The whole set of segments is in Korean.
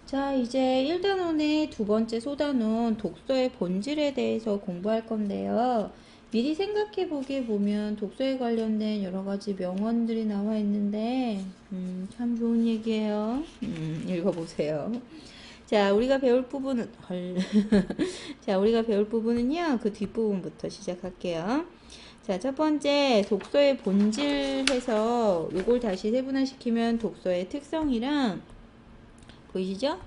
자, 이제 1단원의 두 번째 소단원 독서의 본질에 대해서 공부할 건데요. 미리 생각해 보게 보면 독서에 관련된 여러 가지 명언들이 나와 있는데, 참 좋은 얘기예요. 읽어보세요. 자, 우리가 배울 부분은, 자, 우리가 배울 부분은요, 그 뒷부분부터 시작할게요. 자, 첫 번째, 독서의 본질 해서 요걸 다시 세분화시키면 독서의 특성이랑 보이시죠?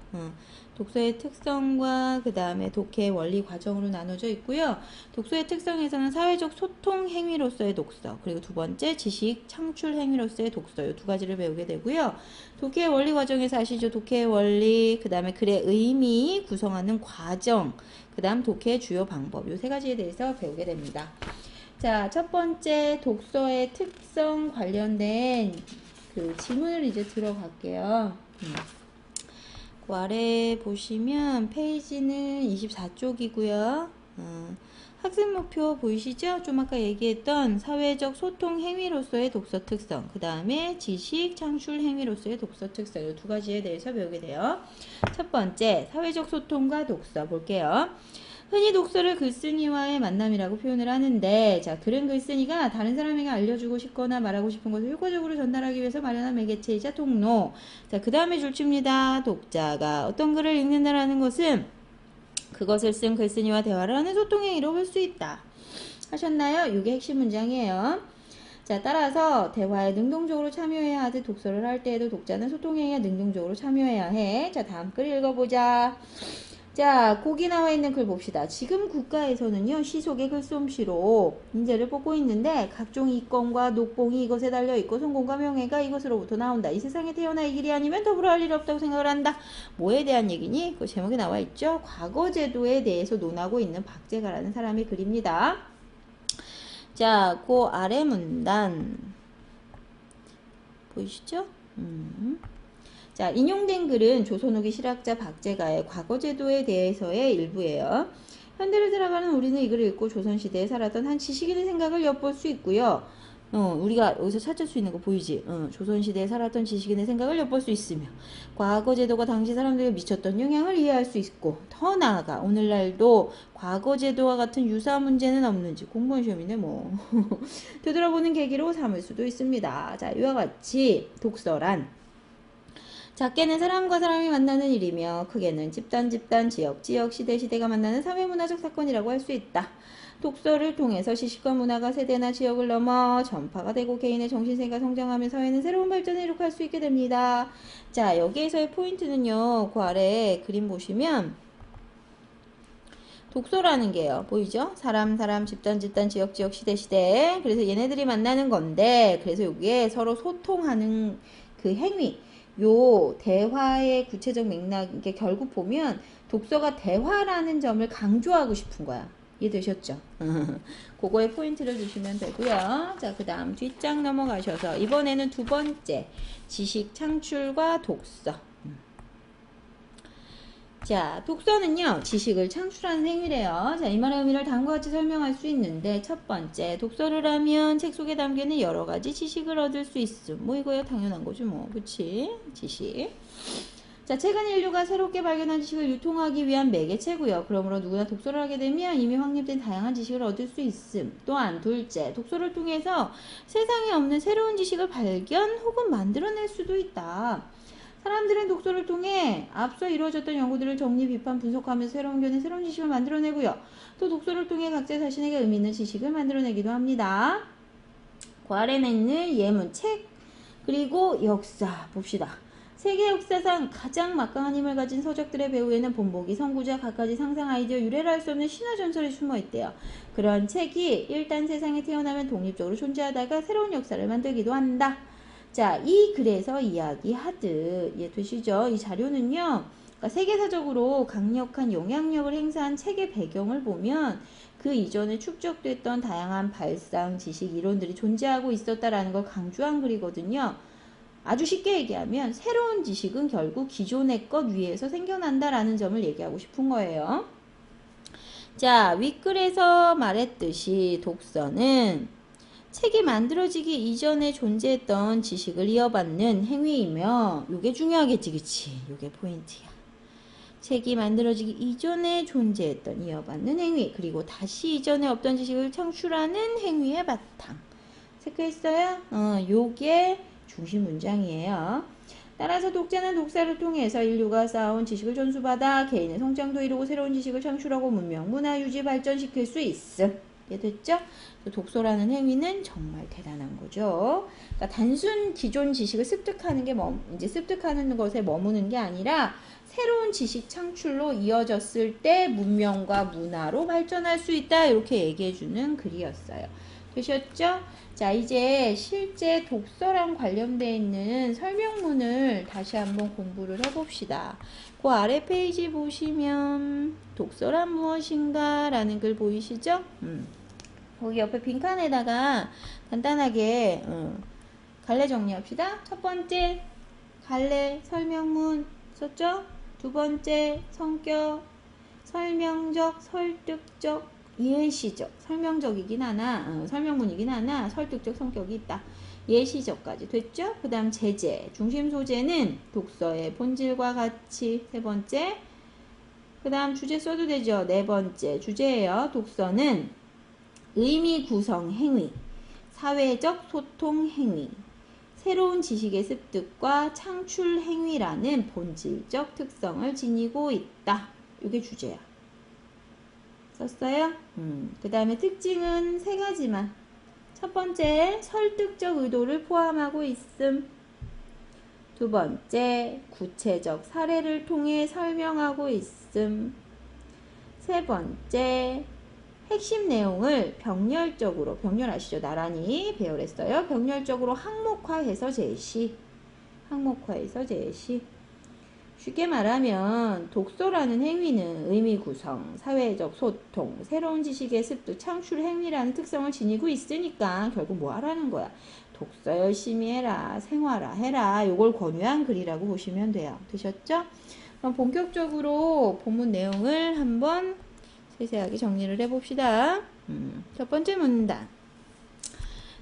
독서의 특성과 그 다음에 독해 원리 과정으로 나눠져 있고요. 독서의 특성에서는 사회적 소통 행위로서의 독서, 그리고 두 번째 지식 창출 행위로서의 독서, 이 두 가지를 배우게 되고요. 독해 원리 과정에서 아시죠? 독해 원리, 그 다음에 글의 의미 구성하는 과정, 그 다음 독해의 주요 방법, 이 세 가지에 대해서 배우게 됩니다. 자, 첫 번째 독서의 특성 관련된 그 지문을 이제 들어갈게요. 그 아래 보시면 페이지는 24쪽이고요. 학습 목표 보이시죠? 좀 아까 얘기했던 사회적 소통 행위로서의 독서 특성, 그 다음에 지식 창출 행위로서의 독서 특성, 이 두 가지에 대해서 배우게 돼요. 첫 번째, 사회적 소통과 독서 볼게요. 흔히 독서를 글쓴이와의 만남이라고 표현을 하는데, 자, 글은 글쓴이가 다른 사람에게 알려주고 싶거나 말하고 싶은 것을 효과적으로 전달하기 위해서 마련한 매개체이자 통로. 자, 그 다음에 줄칩니다. 독자가 어떤 글을 읽는다라는 것은 그것을 쓴 글쓴이와 대화를 하는 소통행위로 볼 수 있다. 하셨나요? 이게 핵심 문장이에요. 자, 따라서 대화에 능동적으로 참여해야 하듯 독서를 할 때에도 독자는 소통행위에 능동적으로 참여해야 해. 자, 다음 글 읽어보자. 자, 거기 나와 있는 글 봅시다. 지금 국가에서는요, 시 속의 글솜씨로 인재를 뽑고 있는데 각종 이권과 녹봉이 이것에 달려있고 성공과 명예가 이것으로부터 나온다. 이 세상에 태어나 이 길이 아니면 더불어 할 일 없다고 생각을 한다. 뭐에 대한 얘기니? 그 제목에 나와 있죠. 과거제도에 대해서 논하고 있는 박제가라는 사람의 글입니다. 자, 그 아래 문단 보이시죠? 자, 인용된 글은 조선 후기 실학자 박제가의 과거제도에 대해서의 일부예요. 현대를 살아가는 우리는 이 글을 읽고 조선시대에 살았던 한 지식인의 생각을 엿볼 수 있고요. 우리가 여기서 찾을 수 있는 거 보이지? 조선시대에 살았던 지식인의 생각을 엿볼 수 있으며 과거제도가 당시 사람들에게 미쳤던 영향을 이해할 수 있고, 더 나아가 오늘날도 과거제도와 같은 유사한 문제는 없는지 공무원 시험이네 뭐 되돌아보는 계기로 삼을 수도 있습니다. 자, 이와 같이 독서란 작게는 사람과 사람이 만나는 일이며 크게는 집단, 지역, 시대가 만나는 사회문화적 사건이라고 할 수 있다. 독서를 통해서 지식과 문화가 세대나 지역을 넘어 전파가 되고 개인의 정신세계가 성장하며 사회는 새로운 발전을 이룩할 수 있게 됩니다. 자, 여기에서의 포인트는요. 그 아래 그림 보시면 독서라는 게요. 보이죠? 사람, 집단, 지역, 시대. 그래서 얘네들이 만나는 건데, 그래서 여기에 서로 소통하는 그 행위, 요 대화의 구체적 맥락, 이게 결국 보면 독서가 대화라는 점을 강조하고 싶은 거야. 이해되셨죠? 그거에 포인트를 주시면 되고요. 자, 그 다음 뒷장 넘어가셔서 이번에는 두 번째 지식 창출과 독서. 자, 독서는요, 지식을 창출하는 행위래요. 자, 이 말의 의미를 다음과 같이 설명할 수 있는데, 첫 번째, 독서를 하면 책 속에 담겨있는 여러 가지 지식을 얻을 수 있음. 뭐 이거야 당연한 거지 뭐, 그치? 지식. 자, 책은 인류가 새롭게 발견한 지식을 유통하기 위한 매개체고요. 그러므로 누구나 독서를 하게 되면 이미 확립된 다양한 지식을 얻을 수 있음. 또한 둘째, 독서를 통해서 세상에 없는 새로운 지식을 발견 혹은 만들어낼 수도 있다. 사람들은 독서를 통해 앞서 이루어졌던 연구들을 정리, 비판, 분석하면서 새로운 견해, 새로운 지식을 만들어내고요. 또 독서를 통해 각자 자신에게 의미 있는 지식을 만들어내기도 합니다. 그 아래에 있는 예문, 책, 그리고 역사 봅시다. 세계 역사상 가장 막강한 힘을 가진 서적들의 배후에는 본보기, 선구자, 갖가지 상상, 아이디어, 유래를 할 수 없는 신화 전설이 숨어있대요. 그런 책이 일단 세상에 태어나면 독립적으로 존재하다가 새로운 역사를 만들기도 한다. 자, 이 글에서 이야기하듯 이해되시죠? 이 자료는요, 그러니까 세계사적으로 강력한 영향력을 행사한 책의 배경을 보면 그 이전에 축적됐던 다양한 발상, 지식, 이론들이 존재하고 있었다라는 걸 강조한 글이거든요. 아주 쉽게 얘기하면 새로운 지식은 결국 기존의 것 위에서 생겨난다라는 점을 얘기하고 싶은 거예요. 자, 윗글에서 말했듯이 독서는 책이 만들어지기 이전에 존재했던 지식을 이어받는 행위이며, 요게 중요하겠지, 그치? 요게 포인트야. 책이 만들어지기 이전에 존재했던 이어받는 행위, 그리고 다시 이전에 없던 지식을 창출하는 행위의 바탕. 체크했어요? 요게 중심 문장이에요. 따라서 독자는 독서를 통해서 인류가 쌓아온 지식을 전수받아 개인의 성장도 이루고 새로운 지식을 창출하고 문명, 문화 유지, 발전시킬 수 있음. 이해됐죠? 독서라는 행위는 정말 대단한 거죠. 그러니까 단순 기존 지식을 습득하는 게 이제 습득하는 것에 머무는 게 아니라 새로운 지식 창출로 이어졌을 때 문명과 문화로 발전할 수 있다. 이렇게 얘기해주는 글이었어요. 되셨죠? 자, 이제 실제 독서랑 관련되어 있는 설명문을 다시 한번 공부를 해봅시다. 그 아래 페이지 보시면 독서란 무엇인가 라는 글 보이시죠? 거기 옆에 빈칸에다가 간단하게 갈래 정리합시다. 첫 번째 갈래 설명문 썼죠? 두 번째 성격 설명적, 설득적, 예시적, 설명적이긴 하나, 설명문이긴 하나 설득적 성격이 있다. 예시적까지 됐죠? 그 다음 제재, 중심 소재는 독서의 본질과 가치. 세 번째, 그 다음 주제 써도 되죠? 네 번째 주제예요. 독서는 의미 구성 행위, 사회적 소통 행위, 새로운 지식의 습득과 창출 행위라는 본질적 특성을 지니고 있다. 이게 주제야. 썼어요? 그 다음에 특징은 세 가지만. 첫 번째, 설득적 의도를 포함하고 있음. 두 번째, 구체적 사례를 통해 설명하고 있음. 세 번째, 핵심 내용을 병렬적으로, 병렬 아시죠? 나란히 배열했어요. 병렬적으로 항목화해서 제시. 항목화해서 제시. 쉽게 말하면 독서라는 행위는 의미 구성, 사회적 소통, 새로운 지식의 습득, 창출 행위라는 특성을 지니고 있으니까 결국 뭐 하라는 거야? 독서 열심히 해라, 생활화 해라. 요걸 권유한 글이라고 보시면 돼요. 되셨죠? 그럼 본격적으로 본문 내용을 한번 세세하게 정리를 해봅시다. 첫 번째 문단.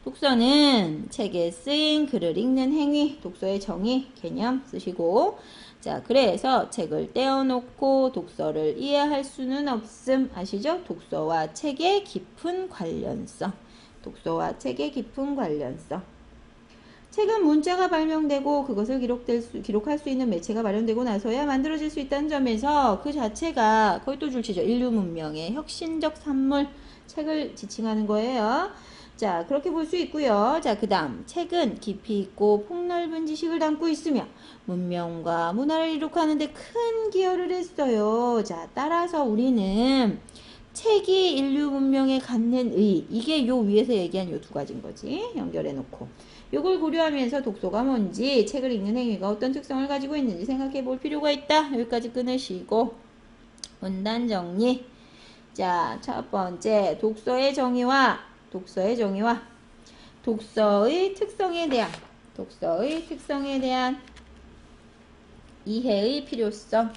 독서는 책에 쓰인 글을 읽는 행위, 독서의 정의, 개념 쓰시고, 자, 그래서 책을 떼어놓고 독서를 이해할 수는 없음. 아시죠? 독서와 책의 깊은 관련성. 독서와 책의 깊은 관련성. 책은 문자가 발명되고 그것을 기록할 수 있는 매체가 마련되고 나서야 만들어질 수 있다는 점에서 그 자체가 거의 또 줄치죠. 인류 문명의 혁신적 산물, 책을 지칭하는 거예요. 자, 그렇게 볼 수 있고요. 자, 그 다음 책은 깊이 있고 폭넓은 지식을 담고 있으며 문명과 문화를 이룩하는 데 큰 기여를 했어요. 자, 따라서 우리는 책이 인류 문명에 갖는 의, 이게 요 위에서 얘기한 요 두 가지인 거지. 연결해 놓고 요걸 고려하면서 독서가 뭔지, 책을 읽는 행위가 어떤 특성을 가지고 있는지 생각해 볼 필요가 있다. 여기까지 끊으시고 문단 정리. 자, 첫 번째 독서의 정의와 독서의 특성에 대한 이해의 필요성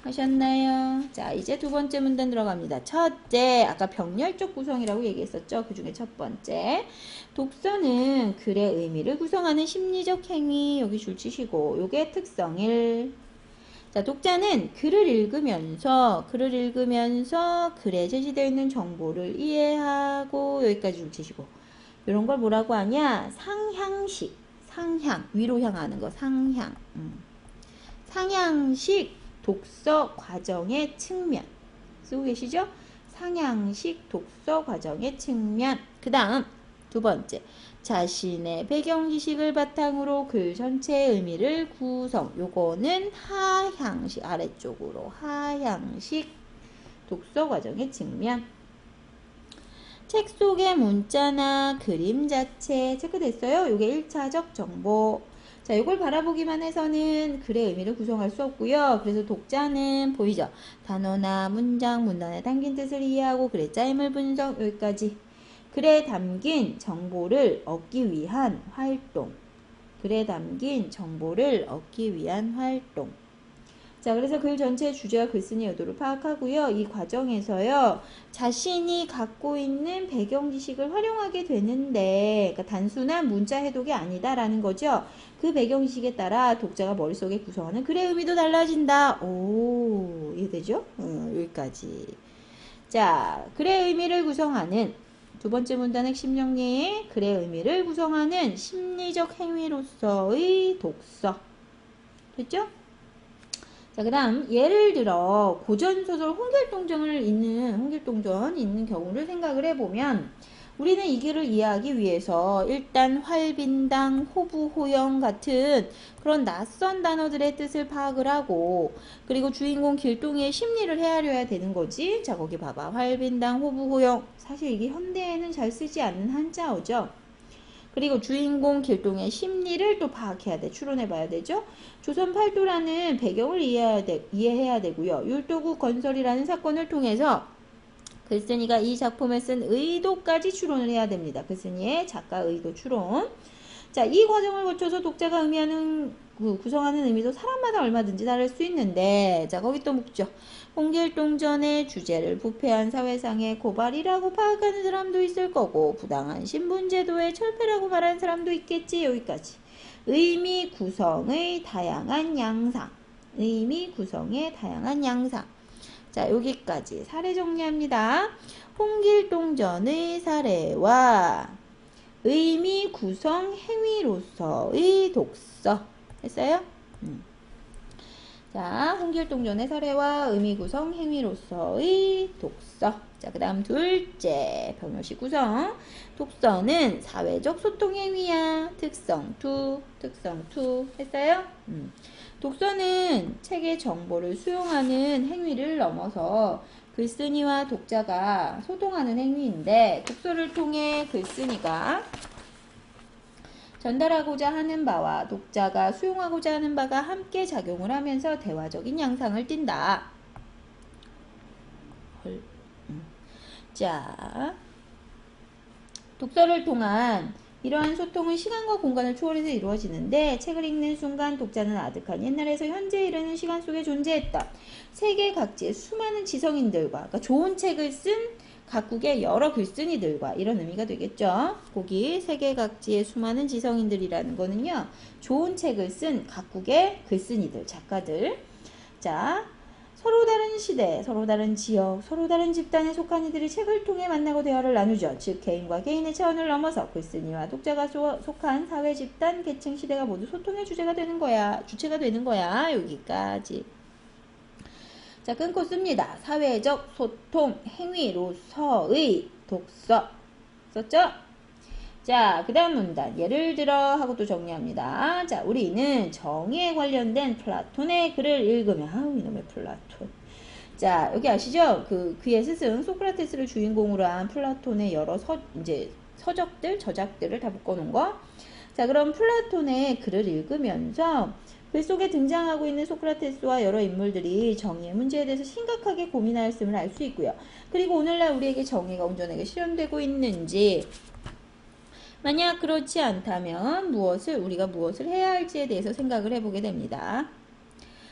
하셨나요? 자, 이제 두 번째 문단 들어갑니다. 첫째, 아까 병렬적 구성이라고 얘기했었죠? 그 중에 첫 번째, 독서는 글의 의미를 구성하는 심리적 행위. 여기 줄 치시고 요게 특성 1. 자, 독자는 글을 읽으면서 글에 제시되어 있는 정보를 이해하고, 여기까지 줄 치시고, 이런 걸 뭐라고 하냐? 상향식, 위로 향하는 거, 상향식 독서 과정의 측면 쓰고 계시죠? 상향식 독서 과정의 측면. 그 다음 두 번째, 자신의 배경 지식을 바탕으로 글 전체의 의미를 구성. 요거는 하향식, 아래쪽으로 하향식 독서 과정의 측면. 책 속의 문자나 그림 자체 체크됐어요? 요게 1차적 정보. 자, 이걸 바라보기만 해서는 글의 의미를 구성할 수 없고요. 그래서 독자는 보이죠? 단어나 문장, 문단에 담긴 뜻을 이해하고 글의 짜임을 분석. 여기까지. 글에 담긴 정보를 얻기 위한 활동. 자, 그래서 글 전체의 주제와 글쓴이 의도를 파악하고요. 이 과정에서요, 자신이 갖고 있는 배경 지식을 활용하게 되는데, 그러니까 단순한 문자 해독이 아니다라는 거죠. 그 배경 지식에 따라 독자가 머릿속에 구성하는 글의 의미도 달라진다. 오, 이해되죠? 여기까지. 자, 글의 의미를 구성하는 두 번째 문단 핵심 정리, 글의 의미를 구성하는 심리적 행위로서의 독서. 됐죠? 자, 그 다음 예를 들어 고전소설 홍길동전 있는 경우를 생각을 해보면 우리는 이 글을 이해하기 위해서 일단 활빈당, 호부호영 같은 그런 낯선 단어들의 뜻을 파악을 하고 그리고 주인공 길동이의 심리를 헤아려야 되는 거지. 자, 거기 봐봐. 활빈당, 호부호영. 사실 이게 현대에는 잘 쓰지 않는 한자어죠. 그리고 주인공 길동의 심리를 또 파악해야 돼. 추론해봐야 되죠. 조선 팔도라는 배경을 이해해야 되고요. 율도국 건설이라는 사건을 통해서 글쓴이가 이 작품에 쓴 의도까지 추론을 해야 됩니다. 글쓴이의 작가 의도 추론. 자, 이 과정을 거쳐서 독자가 의미하는 구성하는 의미도 사람마다 얼마든지 다를 수 있는데, 자, 거기 또 묻죠. 홍길동전의 주제를 부패한 사회상의 고발이라고 파악하는 사람도 있을 거고, 부당한 신분제도의 철폐라고 말하는 사람도 있겠지. 여기까지. 의미 구성의 다양한 양상. 의미 구성의 다양한 양상. 자, 여기까지 사례 정리합니다. 홍길동전의 사례와 의미 구성 행위로서의 독서 했어요? 자, 홍길동전의 사례와 의미 구성 행위로서의 독서. 자, 그 다음 둘째 병효시 구성. 독서는 사회적 소통 행위야. 특성 2 했어요? 독서는 책의 정보를 수용하는 행위를 넘어서 글쓴이와 독자가 소통하는 행위인데 독서를 통해 글쓴이가 전달하고자 하는 바와 독자가 수용하고자 하는 바가 함께 작용을 하면서 대화적인 양상을 띈다. 자, 독서를 통한 이러한 소통은 시간과 공간을 초월해서 이루어지는데 책을 읽는 순간 독자는 아득한 옛날에서 현재에 이르는 시간 속에 존재했던 세계 각지의 수많은 지성인들과 그러니까 좋은 책을 쓴 각국의 여러 글쓴이들과 이런 의미가 되겠죠. 거기 세계 각지의 수많은 지성인들이라는 거는요. 좋은 책을 쓴 각국의 글쓴이들, 작가들. 자, 서로 다른 시대, 서로 다른 지역, 서로 다른 집단에 속한 이들이 책을 통해 만나고 대화를 나누죠. 즉 개인과 개인의 차원을 넘어서 글쓴이와 독자가 속한 사회, 집단, 계층, 시대가 모두 소통의 주체가 되는 거야. 여기까지. 자, 끊고 씁니다. 사회적 소통 행위로서의 독서. 썼죠? 자, 그 다음 문단. 예를 들어 하고 또 정리합니다. 자, 우리는 정의에 관련된 플라톤의 글을 읽으면, 아우, 이놈의 플라톤. 자, 여기 아시죠? 그의 스승 소크라테스를 주인공으로 한 플라톤의 여러 서적들, 저작들을 다 묶어놓은 거. 자, 그럼 플라톤의 글을 읽으면서 글 속에 등장하고 있는 소크라테스와 여러 인물들이 정의의 문제에 대해서 심각하게 고민하였음을 알 수 있고요. 그리고 오늘날 우리에게 정의가 온전하게 실현되고 있는지, 만약 그렇지 않다면 우리가 무엇을 해야 할지에 대해서 생각을 해보게 됩니다.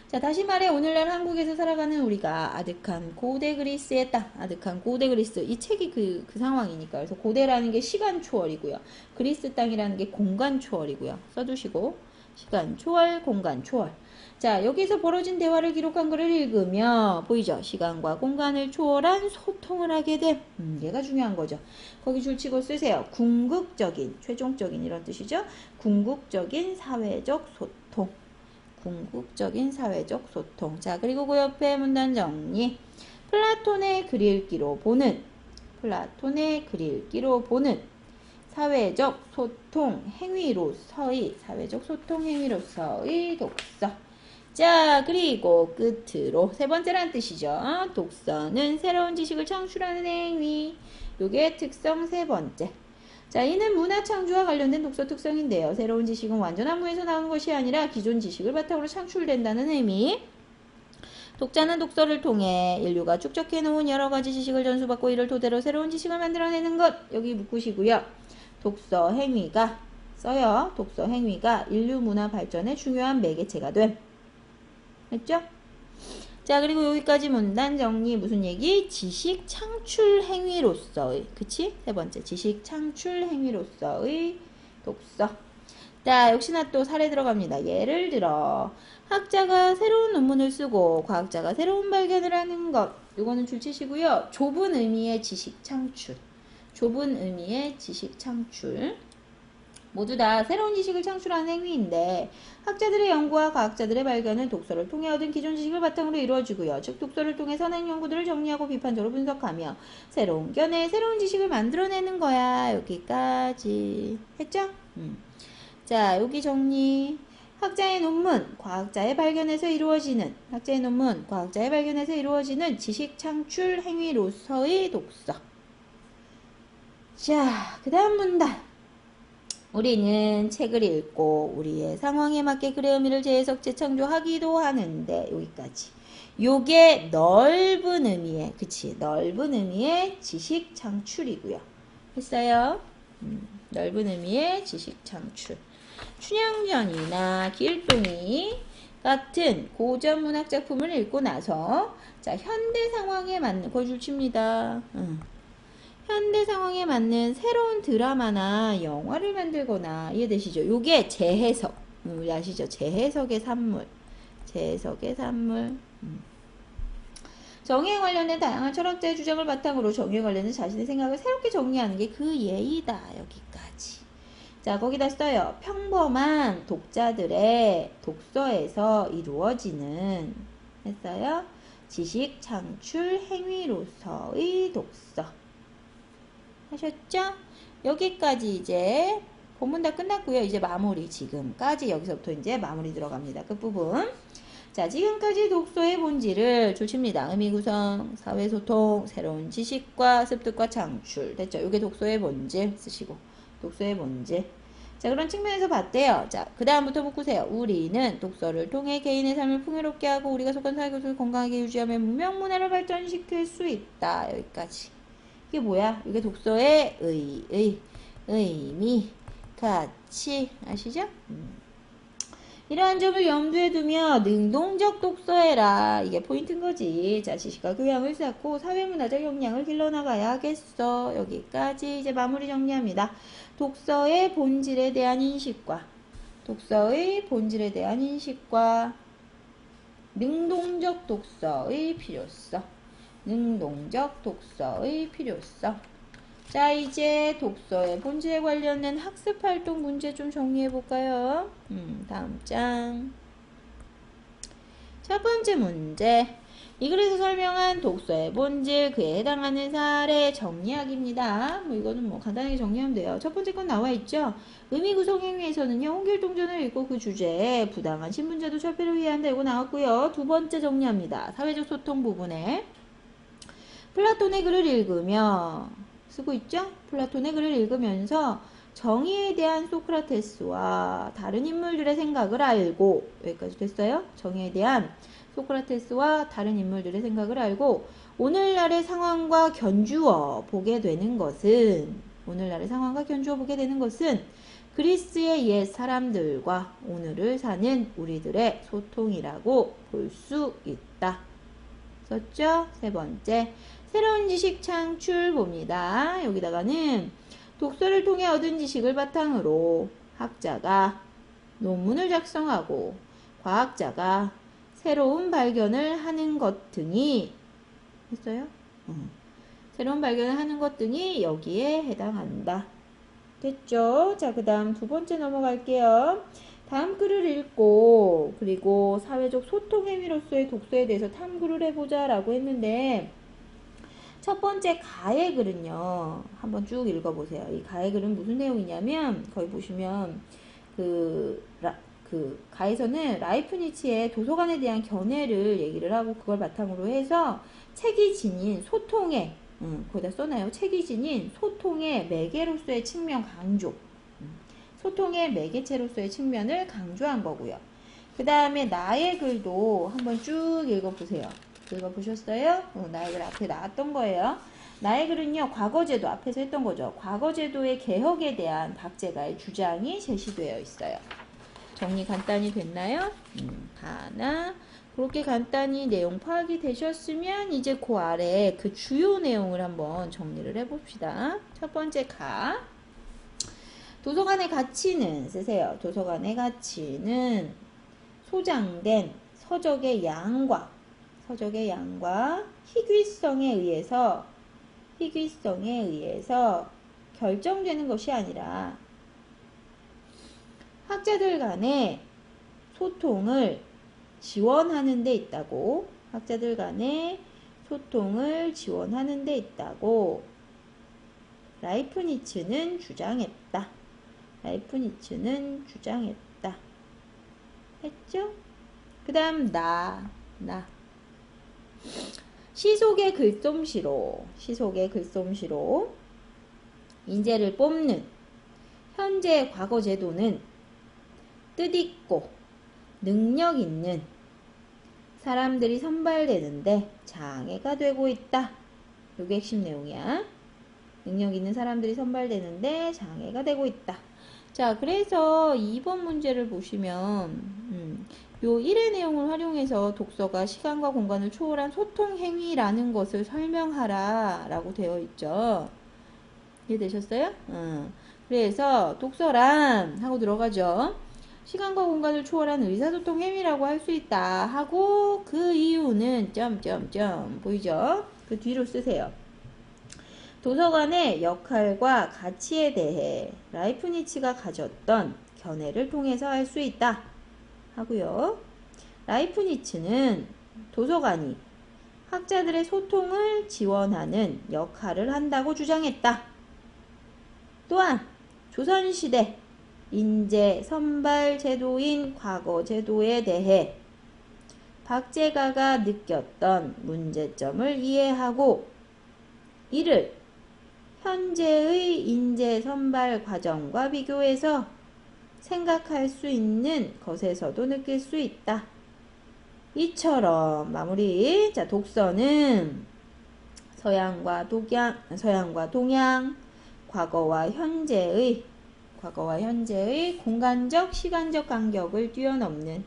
자, 다시 말해 오늘날 한국에서 살아가는 우리가 아득한 고대 그리스에 아득한 고대 그리스. 이 책이 그 상황이니까. 그래서 고대라는 게 시간 초월이고요. 그리스 땅이라는 게 공간 초월이고요. 써두시고 시간 초월, 공간 초월. 자, 여기서 벌어진 대화를 기록한 글을 읽으며 보이죠? 시간과 공간을 초월한 소통을 하게 됨. 얘가 중요한 거죠. 거기 줄치고 쓰세요. 궁극적인, 최종적인 이런 뜻이죠. 궁극적인 사회적 소통. 궁극적인 사회적 소통. 자, 그리고 그 옆에 문단 정리. 플라톤의 글 읽기로 보는 사회적 소통 행위로서의 독서. 자, 그리고 끝으로 세 번째란 뜻이죠. 독서는 새로운 지식을 창출하는 행위. 요게 특성 세 번째. 자, 이는 문화 창조와 관련된 독서 특성인데요. 새로운 지식은 완전한 무에서 나오는 것이 아니라 기존 지식을 바탕으로 창출된다는 의미. 독자는 독서를 통해 인류가 축적해놓은 여러 가지 지식을 전수받고 이를 토대로 새로운 지식을 만들어내는 것. 여기 묶으시고요. 독서 행위가 인류 문화 발전의 중요한 매개체가 됨. 했죠? 자, 그리고 여기까지 문단 정리 무슨 얘기? 지식 창출 행위로서의, 그치? 세 번째, 지식 창출 행위로서의 독서. 자, 역시나 또 사례 들어갑니다. 예를 들어 학자가 새로운 논문을 쓰고 과학자가 새로운 발견을 하는 것. 이거는 줄치시고요. 좁은 의미의 지식 창출. 좁은 의미의 지식 창출. 모두 다 새로운 지식을 창출하는 행위인데 학자들의 연구와 과학자들의 발견은 독서를 통해 얻은 기존 지식을 바탕으로 이루어지고요. 즉 독서를 통해 선행 연구들을 정리하고 비판적으로 분석하며 새로운 견해, 새로운 지식을 만들어내는 거야. 여기까지 했죠? 자, 여기 정리. 학자의 논문, 과학자의 발견에서 이루어지는 지식 창출 행위로서의 독서. 자, 그 다음 문단. 우리는 책을 읽고 우리의 상황에 맞게 글의 의미를 재해석, 재창조하기도 하는데 여기까지. 요게 넓은 의미의, 그치? 넓은 의미의 지식 창출이고요. 했어요? 넓은 의미의 지식 창출. 춘향전이나 길동이 같은 고전 문학 작품을 읽고 나서 자, 현대 상황에 맞는 거의 줄칩니다. 현대 상황에 맞는 새로운 드라마나 영화를 만들거나 이해되시죠? 요게 재해석. 아시죠? 재해석의 산물. 정의에 관련된 다양한 철학자의 주장을 바탕으로 정의에 관련된 자신의 생각을 새롭게 정리하는 게 그 예의다. 여기까지. 자, 거기다 써요. 평범한 독자들의 독서에서 이루어지는 했어요. 지식 창출 행위로서의 독서. 하셨죠? 여기까지 이제 본문 다 끝났고요. 이제 마무리 지금까지 여기서부터 이제 마무리 들어갑니다. 끝부분. 자, 지금까지 독서의 본질을 조칩니다. 의미 구성, 사회 소통, 새로운 지식과 습득과 창출. 됐죠? 이게 독서의 본질 쓰시고. 독서의 본질. 자, 그런 측면에서 봤대요. 자, 그 다음부터 묶으세요. 우리는 독서를 통해 개인의 삶을 풍요롭게 하고 우리가 속한 사회 구조를 건강하게 유지하며 문명 문화를 발전시킬 수 있다. 여기까지. 이게 뭐야? 이게 독서의 의미, 가치. 아시죠? 이러한 점을 염두에 두며 능동적 독서해라. 이게 포인트인 거지. 자, 지식과 교양을 쌓고 사회문화적 역량을 길러나가야 하겠어. 여기까지 이제 마무리 정리합니다. 독서의 본질에 대한 인식과 능동적 독서의 필요성. 자, 이제 독서의 본질에 관련된 학습활동 문제 좀 정리해볼까요? 다음 장. 첫 번째 문제. 이 글에서 설명한 독서의 본질, 그에 해당하는 사례 정리하기입니다. 이거는 간단하게 정리하면 돼요. 첫 번째 건 나와 있죠? 의미 구성 행위에서는요, 홍길동전을 읽고 그 주제에 부당한 신분제도 철폐를 위해 한다. 이거 나왔고요. 두 번째 정리합니다. 사회적 소통 부분에 플라톤의 글을 읽으며 쓰고 있죠? 플라톤의 글을 읽으면서 정의에 대한 소크라테스와 다른 인물들의 생각을 알고 여기까지 됐어요? 정의에 대한 소크라테스와 다른 인물들의 생각을 알고 오늘날의 상황과 견주어 보게 되는 것은 그리스의 옛 사람들과 오늘을 사는 우리들의 소통이라고 볼 수 있다. 썼죠? 세 번째, 새로운 지식 창출 봅니다. 여기다가는 독서를 통해 얻은 지식을 바탕으로 학자가 논문을 작성하고 과학자가 새로운 발견을 하는 것 등이 했어요? 새로운 발견을 하는 것 등이 여기에 해당한다. 됐죠? 자, 그 다음 두 번째 넘어갈게요. 다음 글을 읽고 그리고 사회적 소통 행위로서의 독서에 대해서 탐구를 해보자 라고 했는데 첫 번째 가의 글은요. 한번 쭉 읽어보세요. 이 가의 글은 무슨 내용이냐면 거기 보시면 가에서는 라이프니츠의 도서관에 대한 견해를 얘기를 하고 그걸 바탕으로 해서 책이 지닌 소통의 거기다 써놔요. 책이 지닌 소통의 매개로서의 측면 강조. 소통의 매개체로서의 측면을 강조한 거고요. 그 다음에 나의 글도 한번 쭉 읽어보세요. 읽어보셨어요? 나의 글 앞에 나왔던 거예요. 나의 글은요, 과거제도 앞에서 했던 거죠. 과거제도의 개혁에 대한 박제가의 주장이 제시되어 있어요. 정리 간단히 됐나요? 하나. 그렇게 간단히 내용 파악이 되셨으면 이제 그 아래 그 주요 내용을 한번 정리를 해봅시다. 첫 번째 가. 도서관의 가치는 쓰세요. 도서관의 가치는 소장된 서적의 양과 희귀성에 의해서 결정되는 것이 아니라 학자들 간의 소통을 지원하는 데 있다고. 학자들 간의 소통을 지원하는 데 있다고 라이프니츠는 주장했다. 했죠? 그 다음 나. 시속의 글솜씨로 인재를 뽑는 현재 과거 제도는 뜻있고 능력 있는 사람들이 선발되는데 장애가 되고 있다. 요게 핵심 내용이야. 능력 있는 사람들이 선발되는데 장애가 되고 있다. 자, 그래서 2번 문제를 보시면 요 1의 내용을 활용해서 독서가 시간과 공간을 초월한 소통 행위라는 것을 설명하라 라고 되어 있죠. 이해되셨어요? 그래서 독서란 하고 들어가죠. 시간과 공간을 초월한 의사소통 행위라고 할 수 있다 하고 그 이유는 점점점 보이죠? 그 뒤로 쓰세요. 도서관의 역할과 가치에 대해 라이프니츠가 가졌던 견해를 통해서 알 수 있다 하고요. 라이프니츠는 도서관이 학자들의 소통을 지원하는 역할을 한다고 주장했다. 또한 조선시대 인재 선발 제도인 과거 제도에 대해 박제가가 느꼈던 문제점을 이해하고 이를 현재의 인재 선발 과정과 비교해서 생각할 수 있는 것에서도 느낄 수 있다. 이처럼 마무리. 자, 독서는 서양과 동양, 과거와 현재의 공간적, 시간적 간격을 뛰어넘는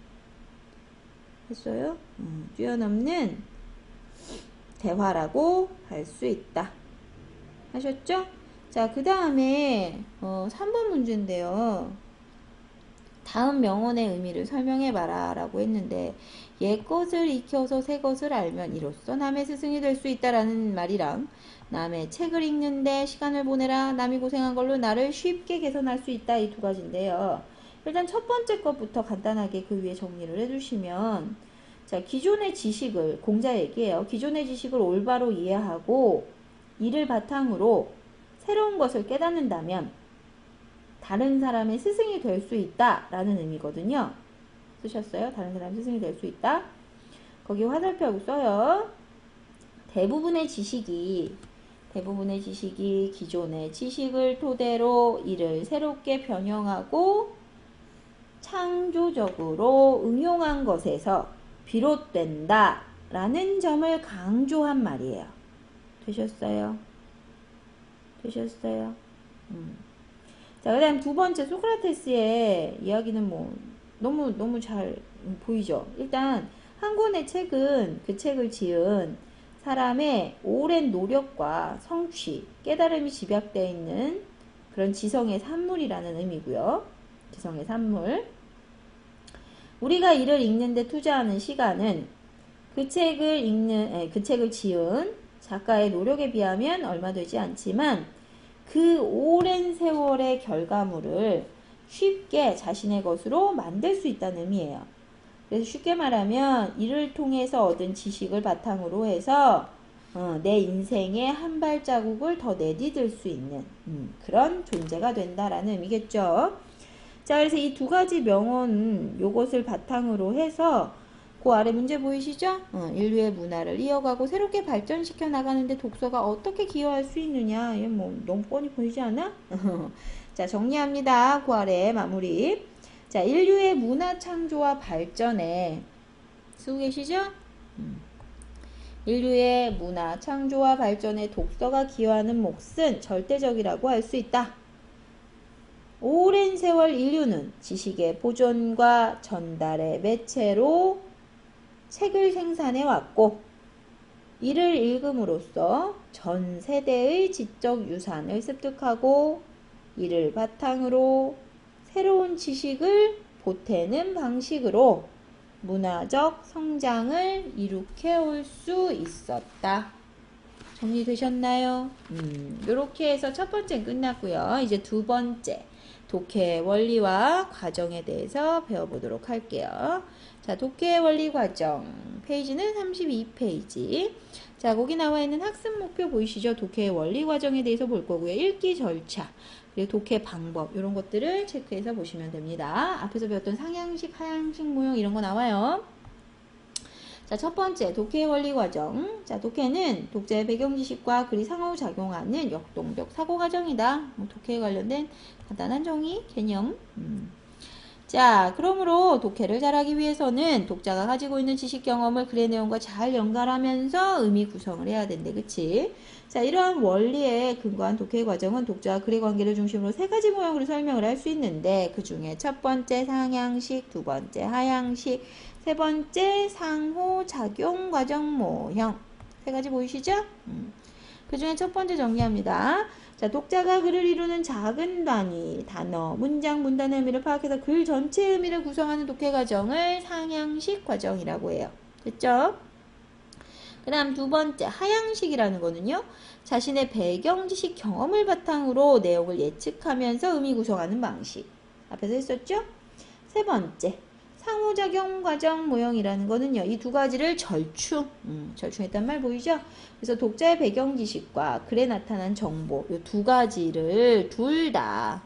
뛰어넘는 대화라고 할 수 있다. 하셨죠? 자, 그 다음에 3번 문제인데요. 다음 명언의 의미를 설명해봐라 라고 했는데 옛것을 익혀서 새것을 알면 이로써 남의 스승이 될 수 있다라는 말이랑 남의 책을 읽는데 시간을 보내라 남이 고생한 걸로 나를 쉽게 개선할 수 있다 이 두 가지인데요. 일단 첫 번째 것부터 간단하게 그 위에 정리를 해주시면 자, 기존의 지식을 공자 얘기해요. 기존의 지식을 올바로 이해하고 이를 바탕으로 새로운 것을 깨닫는다면 다른 사람의 스승이 될 수 있다 라는 의미거든요. 쓰셨어요? 다른 사람의 스승이 될 수 있다. 거기 화살표하고 써요. 대부분의 지식이 기존의 지식을 토대로 이를 새롭게 변형하고 창조적으로 응용한 것에서 비롯된다 라는 점을 강조한 말이에요. 되셨어요? 자, 그 다음 두 번째 소크라테스의 이야기는 뭐 너무 잘 보이죠? 일단 한 권의 책은 그 책을 지은 사람의 오랜 노력과 성취, 깨달음이 집약되어 있는 그런 지성의 산물이라는 의미고요. 지성의 산물. 우리가 이를 읽는데 투자하는 시간은 그 책을 지은 작가의 노력에 비하면 얼마 되지 않지만 그 오랜 세월의 결과물을 쉽게 자신의 것으로 만들 수 있다는 의미예요. 그래서 쉽게 말하면 이를 통해서 얻은 지식을 바탕으로 해서 내 인생의 한 발자국을 더 내디딜 수 있는 그런 존재가 된다라는 의미겠죠. 자, 그래서 이 두 가지 명언 요것을 바탕으로 해서 그 아래 문제 보이시죠? 인류의 문화를 이어가고 새롭게 발전시켜 나가는데 독서가 어떻게 기여할 수 있느냐. 이게 뭐 너무 뻔히 보이지 않아? 자, 정리합니다. 그 아래 마무리. 자, 인류의 문화 창조와 발전에 쓰고 계시죠? 인류의 문화 창조와 발전에 독서가 기여하는 몫은 절대적이라고 할 수 있다. 오랜 세월 인류는 지식의 보존과 전달의 매체로 책을 생산해 왔고 이를 읽음으로써 전 세대의 지적 유산을 습득하고 이를 바탕으로 새로운 지식을 보태는 방식으로 문화적 성장을 일으켜 올 수 있었다. 정리되셨나요? 이렇게 해서 첫 번째 끝났고요. 이제 두 번째 독해의 원리와 과정에 대해서 배워보도록 할게요. 자, 독해의 원리 과정 페이지는 32페이지. 자, 거기 나와 있는 학습 목표 보이시죠? 독해의 원리 과정에 대해서 볼 거고요. 읽기 절차, 그리고 독해 방법 이런 것들을 체크해서 보시면 됩니다. 앞에서 배웠던 상향식, 하향식 모형 이런 거 나와요. 자, 첫 번째 독해의 원리 과정. 자, 독해는 독자의 배경 지식과 그리 상호작용하는 역동적 사고 과정이다. 독해에 관련된 간단한 정의, 개념. 자, 그러므로 독해를 잘하기 위해서는 독자가 가지고 있는 지식 경험을 글의 내용과 잘 연결하면서 의미 구성을 해야 된대. 그치? 자, 이러한 원리에 근거한 독해 과정은 독자와 글의 관계를 중심으로 세 가지 모형으로 설명을 할 수 있는데 그 중에 첫 번째 상향식, 두 번째 하향식, 세 번째 상호작용 과정 모형. 세 가지 보이시죠? 그 중에 첫 번째 정리합니다. 자, 독자가 글을 이루는 작은 단위, 단어, 문장, 문단의 의미를 파악해서 글 전체의 의미를 구성하는 독해 과정을 상향식 과정이라고 해요. 됐죠? 그 다음 두 번째 하향식이라는 거는요. 자신의 배경 지식 경험을 바탕으로 내용을 예측하면서 의미 구성하는 방식. 앞에서 했었죠? 세 번째 상호작용 과정 모형이라는 거는요. 이 두 가지를 절충했단 말 보이죠? 그래서 독자의 배경 지식과 글에 나타난 정보 이 두 가지를 둘 다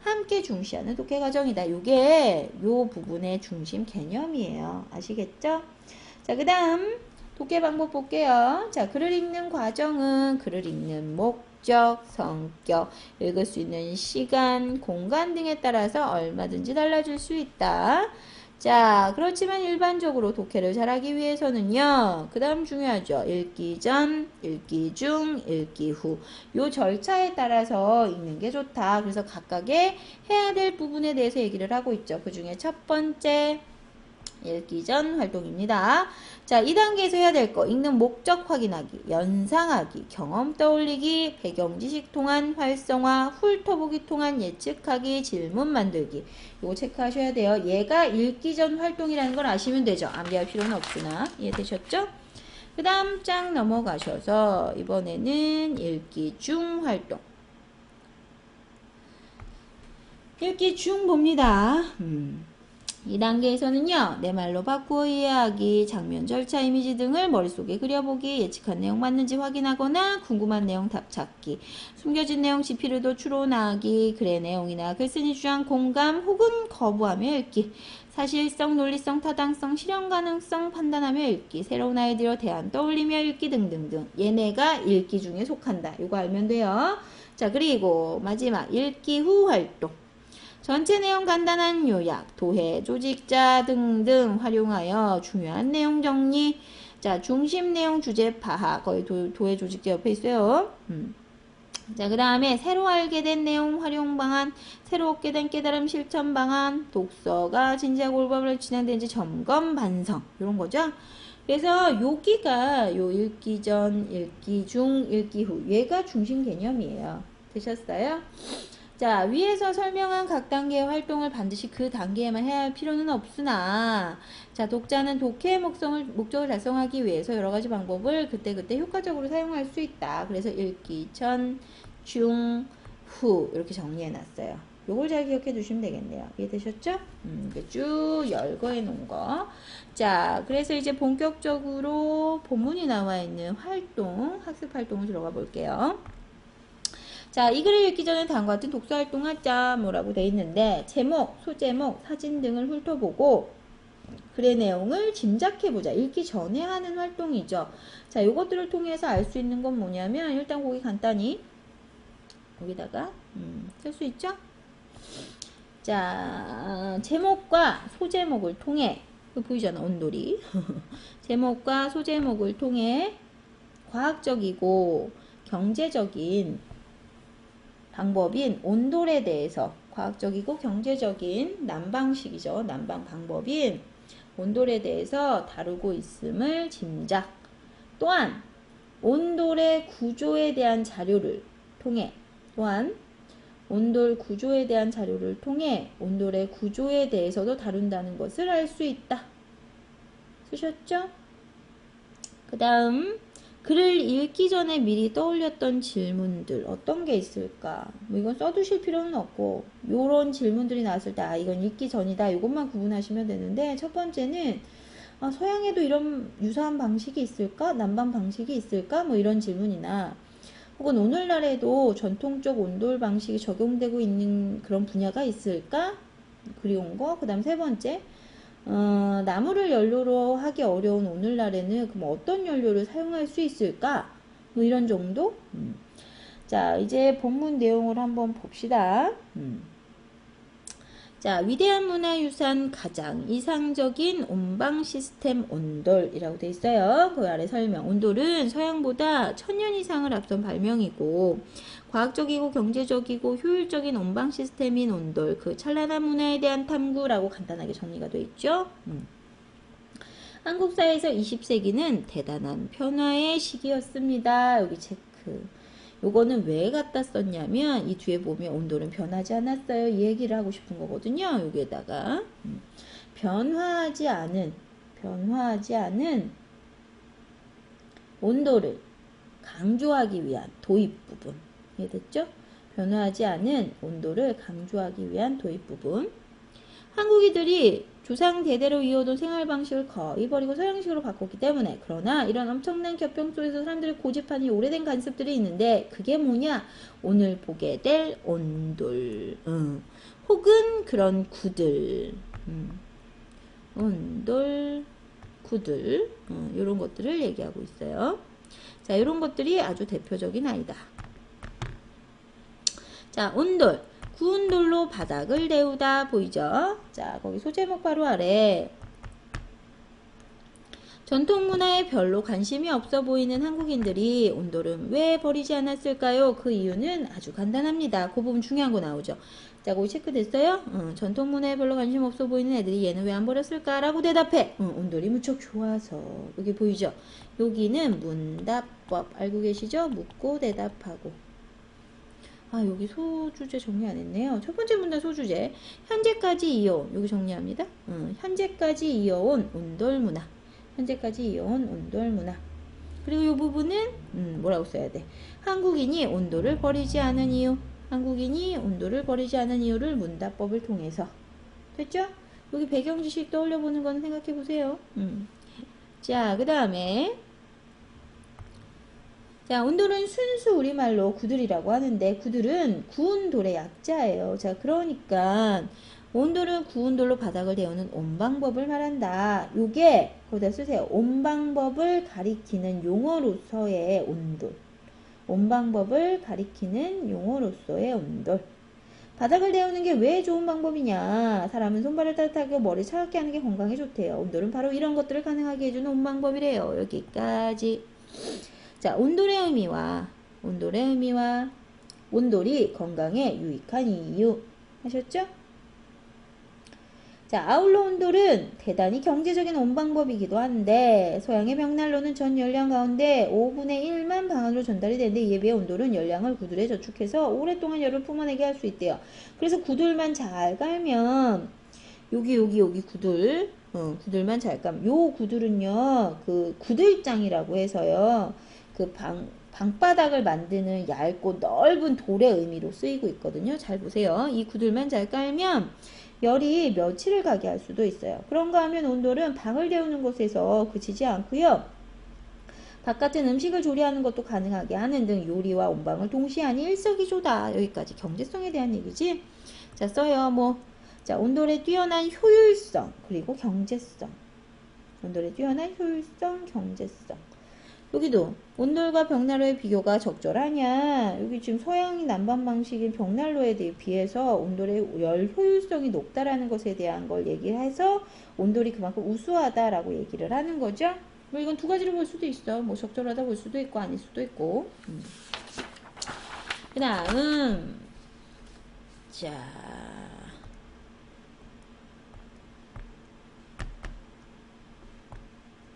함께 중시하는 독해 과정이다. 요게 요 부분의 중심 개념이에요. 아시겠죠? 자, 그 다음 독해 방법 볼게요. 자, 글을 읽는 과정은 글을 읽는 목적, 성격, 읽을 수 있는 시간, 공간 등에 따라서 얼마든지 달라질 수 있다. 자, 그렇지만 일반적으로 독해를 잘하기 위해서는요. 그 다음 중요하죠. 읽기 전, 읽기 중, 읽기 후. 요 절차에 따라서 읽는 게 좋다. 그래서 각각의 해야 될 부분에 대해서 얘기를 하고 있죠. 그 중에 첫 번째 읽기 전 활동입니다. 자, 2단계에서 해야 될 거 읽는 목적 확인하기, 연상하기, 경험 떠올리기, 배경 지식 통한 활성화, 훑어보기 통한 예측하기, 질문 만들기. 이거 체크하셔야 돼요. 얘가 읽기 전 활동이라는 걸 아시면 되죠. 암기할 필요는 없으나 이해되셨죠? 그 다음 장 넘어가셔서 이번에는 읽기 중 활동. 읽기 중 봅니다. 2단계에서는요. 내 말로 바꾸어 이해하기, 장면, 절차, 이미지 등을 머릿속에 그려보기, 예측한 내용 맞는지 확인하거나 궁금한 내용 답 찾기, 숨겨진 내용 지피르도 추론하기, 글의 내용이나 글쓴이 주장 공감 혹은 거부하며 읽기, 사실성, 논리성, 타당성, 실현 가능성 판단하며 읽기, 새로운 아이디어 대안 떠올리며 읽기 등등등. 얘네가 읽기 중에 속한다. 이거 알면 돼요. 자, 그리고 마지막 읽기 후 활동. 전체 내용 간단한 요약, 도해, 조직자 등등 활용하여 중요한 내용 정리. 자, 중심 내용 주제 파악. 거의 도해 조직자 옆에 있어요. 자, 그 다음에 새로 알게 된 내용 활용 방안, 새로 얻게 된 깨달음 실천 방안, 독서가 진지하고 올바로 진행된지 점검 반성. 이런 거죠. 그래서 여기가 요 읽기 전, 읽기 중, 읽기 후. 얘가 중심 개념이에요. 되셨어요? 자, 위에서 설명한 각 단계의 활동을 반드시 그 단계에만 해야 할 필요는 없으나 자, 독자는 독해의 목적을 달성하기 위해서 여러 가지 방법을 그때그때 효과적으로 사용할 수 있다. 그래서 읽기 전, 중, 후 이렇게 정리해 놨어요. 요걸 잘 기억해 두시면 되겠네요. 이해되셨죠? 쭉 열거해 놓은 거. 자, 그래서 이제 본격적으로 본문이 나와 있는 활동, 학습 활동을 들어가 볼게요. 자, 이 글을 읽기 전에 다음과 같은 독서 활동하자 뭐라고 돼 있는데 제목, 소제목, 사진 등을 훑어보고 글의 내용을 짐작해보자. 읽기 전에 하는 활동이죠. 자, 이것들을 통해서 알 수 있는 건 뭐냐면 일단 거기 간단히 여기다가 쓸 수 있죠? 자, 제목과 소제목을 통해 보이잖아, 온돌이. 제목과 소제목을 통해 과학적이고 경제적인 방법인 온돌에 대해서 과학적이고 경제적인 난방식이죠. 난방 방법인 온돌에 대해서 다루고 있음을 짐작. 또한 온돌의 구조에 대한 자료를 통해 온돌 구조에 대한 자료를 통해 온돌의 구조에 대해서도 다룬다는 것을 알 수 있다. 쓰셨죠? 그 다음 글을 읽기 전에 미리 떠올렸던 질문들 어떤 게 있을까? 뭐 이건 써두실 필요는 없고 요런 질문들이 나왔을 때 아 이건 읽기 전이다 이것만 구분하시면 되는데 첫 번째는 아, 서양에도 이런 유사한 방식이 있을까? 난방 방식이 있을까? 뭐 이런 질문이나 혹은 오늘날에도 전통적 온돌 방식이 적용되고 있는 그런 분야가 있을까? 그리운 거. 그 다음 세 번째 나무를 연료로 하기 어려운 오늘날에는 그럼 어떤 연료를 사용할 수 있을까? 뭐 이런 정도? 자, 이제 본문 내용을 한번 봅시다. 자, 위대한 문화유산 가장 이상적인 온방 시스템 온돌이라고 되어 있어요. 그 아래 설명. 온돌은 서양보다 1000년 이상을 앞선 발명이고 과학적이고 경제적이고 효율적인 온방 시스템인 온돌, 그 찬란한 문화에 대한 탐구라고 간단하게 정리가 되어 있죠. 한국 사회에서 20세기는 대단한 변화의 시기였습니다. 여기 체크. 요거는 왜 갖다 썼냐면 이 뒤에 보면 온돌은 변하지 않았어요. 이 얘기를 하고 싶은 거거든요. 여기에다가 변화하지 않은 온도를 강조하기 위한 도입 부분. 이해됐죠? 변화하지 않은 온도를 강조하기 위한 도입 부분. 한국인들이 조상 대대로 이어온 생활 방식을 거의 버리고 서양식으로 바꿨기 때문에 그러나 이런 엄청난 겹병 속에서 사람들이 고집하는 오래된 관습들이 있는데 그게 뭐냐? 오늘 보게 될 온돌 혹은 그런 구들 온돌 구들 이런 것들을 얘기하고 있어요. 자, 이런 것들이 아주 대표적인 아이다. 자, 온돌 구운 돌로 바닥을 데우다 보이죠? 자, 거기 소제목 바로 아래 전통 문화에 별로 관심이 없어 보이는 한국인들이 온돌은 왜 버리지 않았을까요? 그 이유는 아주 간단합니다. 그 부분 중요한 거 나오죠. 자, 거기 체크됐어요? 전통 문화에 별로 관심 없어 보이는 애들이 얘는 왜 안 버렸을까? 라고 대답해. 온돌이 무척 좋아서. 여기 보이죠? 여기는 문답법. 알고 계시죠? 묻고 대답하고. 아, 여기 소주제 정리 안 했네요. 첫 번째 문단 소주제. 현재까지 이어온. 여기 정리합니다. 현재까지 이어온 온돌 문화. 현재까지 이어온 온돌 문화. 그리고 이 부분은 뭐라고 써야 돼? 한국인이 온돌을 버리지 않은 이유. 한국인이 온돌을 버리지 않은 이유를 문답법을 통해서. 됐죠? 여기 배경 지식 떠올려 보는 건 생각해 보세요. 자, 그 다음에 자, 온돌은 순수 우리말로 구들이라고 하는데 구들은 구운 돌의 약자예요. 자, 그러니까 온돌은 구운 돌로 바닥을 데우는 온방법을 말한다. 요게 거기다 쓰세요. 온방법을 가리키는 용어로서의 온돌. 온방법을 가리키는 용어로서의 온돌. 바닥을 데우는 게 왜 좋은 방법이냐? 사람은 손발을 따뜻하게 머리 차갑게 하는 게 건강에 좋대요. 온돌은 바로 이런 것들을 가능하게 해주는 온방법이래요. 여기까지. 자, 온돌의 의미와 온돌이 건강에 유익한 이유 하셨죠? 자, 아울러 온돌은 대단히 경제적인 온방법이기도 한데 서양의 벽난로는 전 열량 가운데 5분의 1만 방안으로 전달이 되는데 이에 비해 온돌은 열량을 구들에 저축해서 오랫동안 열을 품어내게 할 수 있대요. 그래서 구들만 잘 깔면 여기 구들만 잘 깔면 요 구들은요 그 구들장이라고 해서요 그 방바닥을 만드는 얇고 넓은 돌의 의미로 쓰이고 있거든요. 잘 보세요. 이 구들만 잘 깔면 열이 며칠을 가게 할 수도 있어요. 그런가 하면 온돌은 방을 데우는 곳에서 그치지 않고요. 바깥은 음식을 조리하는 것도 가능하게 하는 등 요리와 온방을 동시에 하니 일석이조다. 여기까지 경제성에 대한 얘기지. 자, 써요. 자, 온돌의 뛰어난 효율성 그리고 경제성. 온돌의 뛰어난 효율성, 경제성. 여기도 온돌과 벽난로의 비교가 적절하냐? 여기 지금 서양 난방 방식인 벽난로에 비해서 온돌의 열 효율성이 높다라는 것에 대한 걸 얘기해서 온돌이 그만큼 우수하다라고 얘기를 하는 거죠. 뭐 이건 두 가지로 볼 수도 있어. 뭐 적절하다 볼 수도 있고 아닐 수도 있고. 그 다음 자.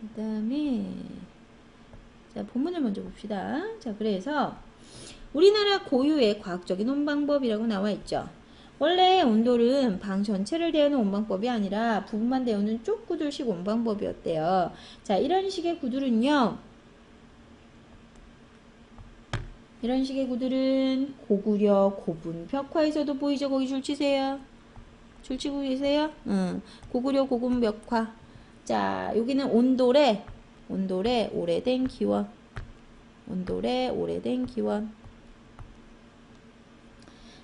그 다음에 자, 본문을 먼저 봅시다. 자, 그래서 우리나라 고유의 과학적인 온방법이라고 나와 있죠. 원래 온돌은 방 전체를 데우는 온방법이 아니라 부분만 데우는 쪽구들식 온방법이었대요. 자, 이런 식의 구들은요. 이런 식의 구들은 고구려, 고분, 벽화에서도 보이죠? 거기 줄 치세요. 줄 치고 계세요? 응. 고구려, 고분, 벽화. 자, 여기는 온돌의 오래된 기원. 온돌의 오래된 기원.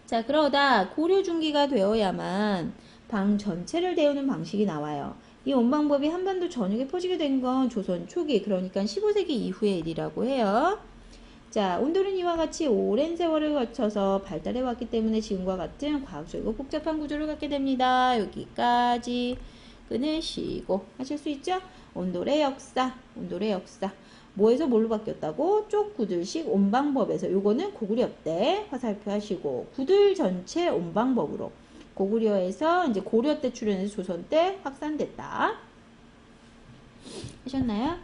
자, 그러다 고려 중기가 되어야만 방 전체를 데우는 방식이 나와요. 이 온방법이 한반도 전역에 퍼지게 된 건 조선 초기, 그러니까 15세기 이후의 일이라고 해요. 자, 온돌은 이와 같이 오랜 세월을 거쳐서 발달해 왔기 때문에 지금과 같은 과학적이고 복잡한 구조를 갖게 됩니다. 여기까지 끊으시고 하실 수 있죠? 온돌의 역사. 뭐에서 뭘로 바뀌었다고? 쪽구들식 온방법에서, 요거는 고구려 때 화살표 하시고, 구들 전체 온방법으로 고구려에서 이제 고려 때 출현해서 조선 때 확산됐다 하셨나요?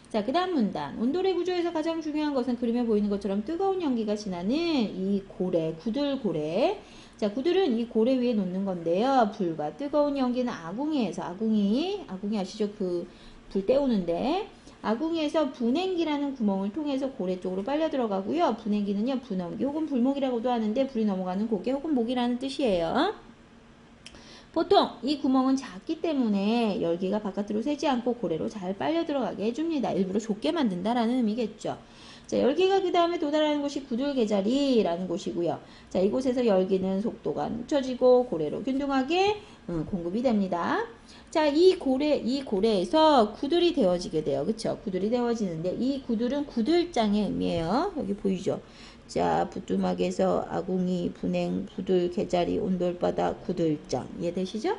자, 그 다음 문단. 온돌의 구조에서 가장 중요한 것은 그림에 보이는 것처럼 뜨거운 연기가 지나는 이 고래, 구들 고래. 자, 구들은 이 고래 위에 놓는 건데요. 불과 뜨거운 연기는 아궁이에서, 아궁이 아시죠? 그 불 때우는데, 아궁이에서 분행기라는 구멍을 통해서 고래 쪽으로 빨려 들어가고요. 분행기는요, 분원기 혹은 불목이라고도 하는데, 불이 넘어가는 고개 혹은 목이라는 뜻이에요. 보통 이 구멍은 작기 때문에 열기가 바깥으로 새지 않고 고래로 잘 빨려 들어가게 해줍니다. 일부러 좁게 만든다라는 의미겠죠. 자, 열기가 그 다음에 도달하는 곳이 구들계자리라는 곳이고요. 자, 이곳에서 열기는 속도가 늦춰지고 고래로 균등하게 공급이 됩니다. 자, 이 고래에서 구들이 되어지게 돼요. 그쵸? 구들이 되어지는데, 이 구들은 구들장의 의미예요. 여기 보이죠? 자, 부뚜막에서 아궁이, 분행, 구들, 개자리, 온돌바닥, 구들장. 이해되시죠?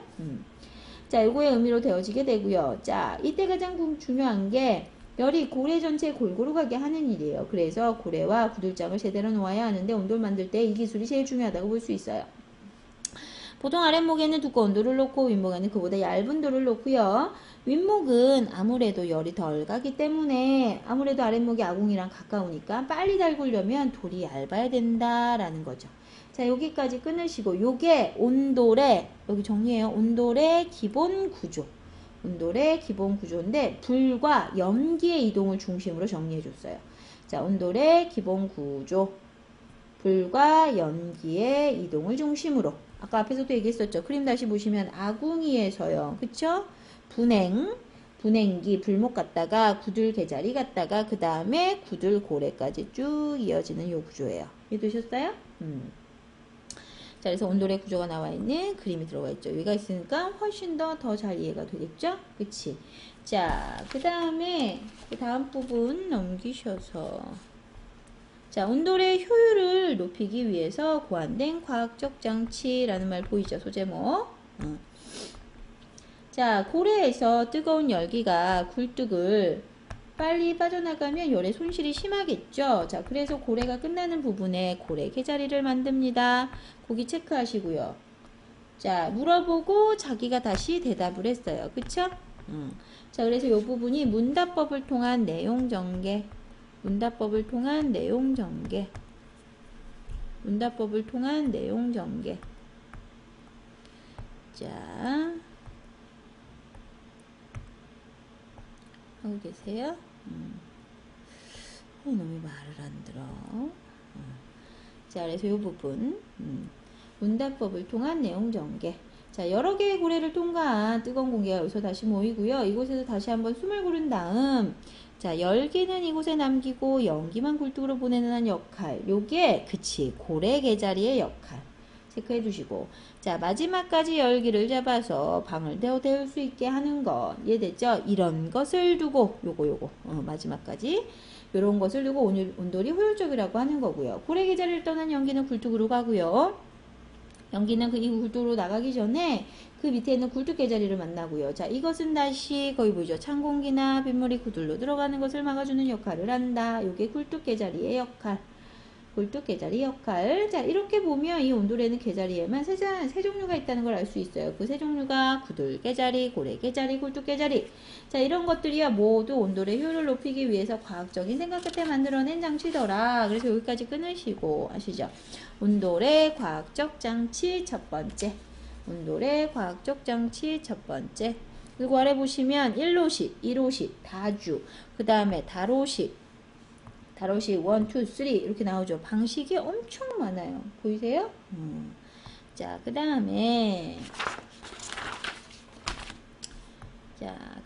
자, 요거의 의미로 되어지게 되고요. 자, 이때 가장 중요한 게 열이 고래 전체에 골고루 가게 하는 일이에요. 그래서 고래와 구들장을 제대로 놓아야 하는데, 온돌 만들 때 이 기술이 제일 중요하다고 볼 수 있어요. 보통 아랫목에는 두꺼운 돌을 놓고 윗목에는 그보다 얇은 돌을 놓고요. 윗목은 아무래도 열이 덜 가기 때문에 아무래도 아랫목이 아궁이랑 가까우니까 빨리 달구려면 돌이 얇아야 된다라는 거죠. 자, 여기까지 끊으시고, 요게 온돌의, 여기 정리해요. 온돌의 기본 구조. 온돌의 기본 구조인데, 불과 연기의 이동을 중심으로 정리해 줬어요. 자, 온돌의 기본 구조. 불과 연기의 이동을 중심으로. 아까 앞에서도 얘기했었죠. 그림 다시 보시면 아궁이에서요. 그쵸? 분행기, 불목 갔다가 구들 개자리 갔다가 그 다음에 구들 고래까지 쭉 이어지는 요 구조예요. 이해되셨어요? 자, 그래서 온돌의 구조가 나와 있는 그림이 들어가 있죠. 여기가 있으니까 훨씬 더 잘 이해가 되겠죠? 그치? 자, 그 다음에 그 다음 부분 넘기셔서, 자, 온돌의 효율을 높이기 위해서 고안된 과학적 장치라는 말 보이죠? 소제목. 자, 고래에서 뜨거운 열기가 굴뚝을 빨리 빠져나가면 열의 손실이 심하겠죠? 자, 그래서 고래가 끝나는 부분에 고래 개자리를 만듭니다. 거기 체크하시고요. 자, 물어보고 자기가 다시 대답을 했어요. 그쵸? 자, 그래서 이 부분이 문답법을 통한 내용 전개. 문답법을 통한 내용 전개. 문답법을 통한 내용 전개. 자, 하고 계세요? 너무 말을 안 들어. 자, 그래서 이 부분. 문답법을 통한 내용 전개. 자, 여러 개의 고래를 통과한 뜨거운 공기가 여기서 다시 모이고요. 이곳에서 다시 한번 숨을 고른 다음, 자, 열기는 이곳에 남기고 연기만 굴뚝으로 보내는 역할. 요게, 그치, 고래 개자리의 역할. 체크해 두시고. 자, 마지막까지 열기를 잡아서 방을 데울 수 있게 하는 것. 이해됐죠? 이런 것을 두고, 요거, 마지막까지. 요런 것을 두고 온돌이 효율적이라고 하는 거고요. 고래 개자리를 떠난 연기는 굴뚝으로 가고요. 연기는 이 굴뚝으로 나가기 전에 그 밑에 있는 굴뚝 개자리를 만나고요. 자, 이것은 다시 거기 보이죠? 찬 공기나 빗물이 구들로 들어가는 것을 막아주는 역할을 한다. 요게 굴뚝 개자리의 역할. 굴뚝 개자리 역할. 자, 이렇게 보면 이 온돌에는 개자리에만 세 종류가 있다는 걸 알 수 있어요. 그 세 종류가 구들 개자리, 고래 개자리, 굴뚝 개자리. 자, 이런 것들이야 모두 온돌의 효율을 높이기 위해서 과학적인 생각 끝에 만들어낸 장치더라. 그래서 여기까지 끊으시고 아시죠? 온돌의 과학적 장치 첫 번째. 온돌의 과학적 장치 첫 번째. 그리고 아래 보시면 1호식, 2호식, 다주, 그 다음에 다로식, 다로식 1, 2, 3 이렇게 나오죠. 방식이 엄청 많아요. 보이세요? 자, 그 다음에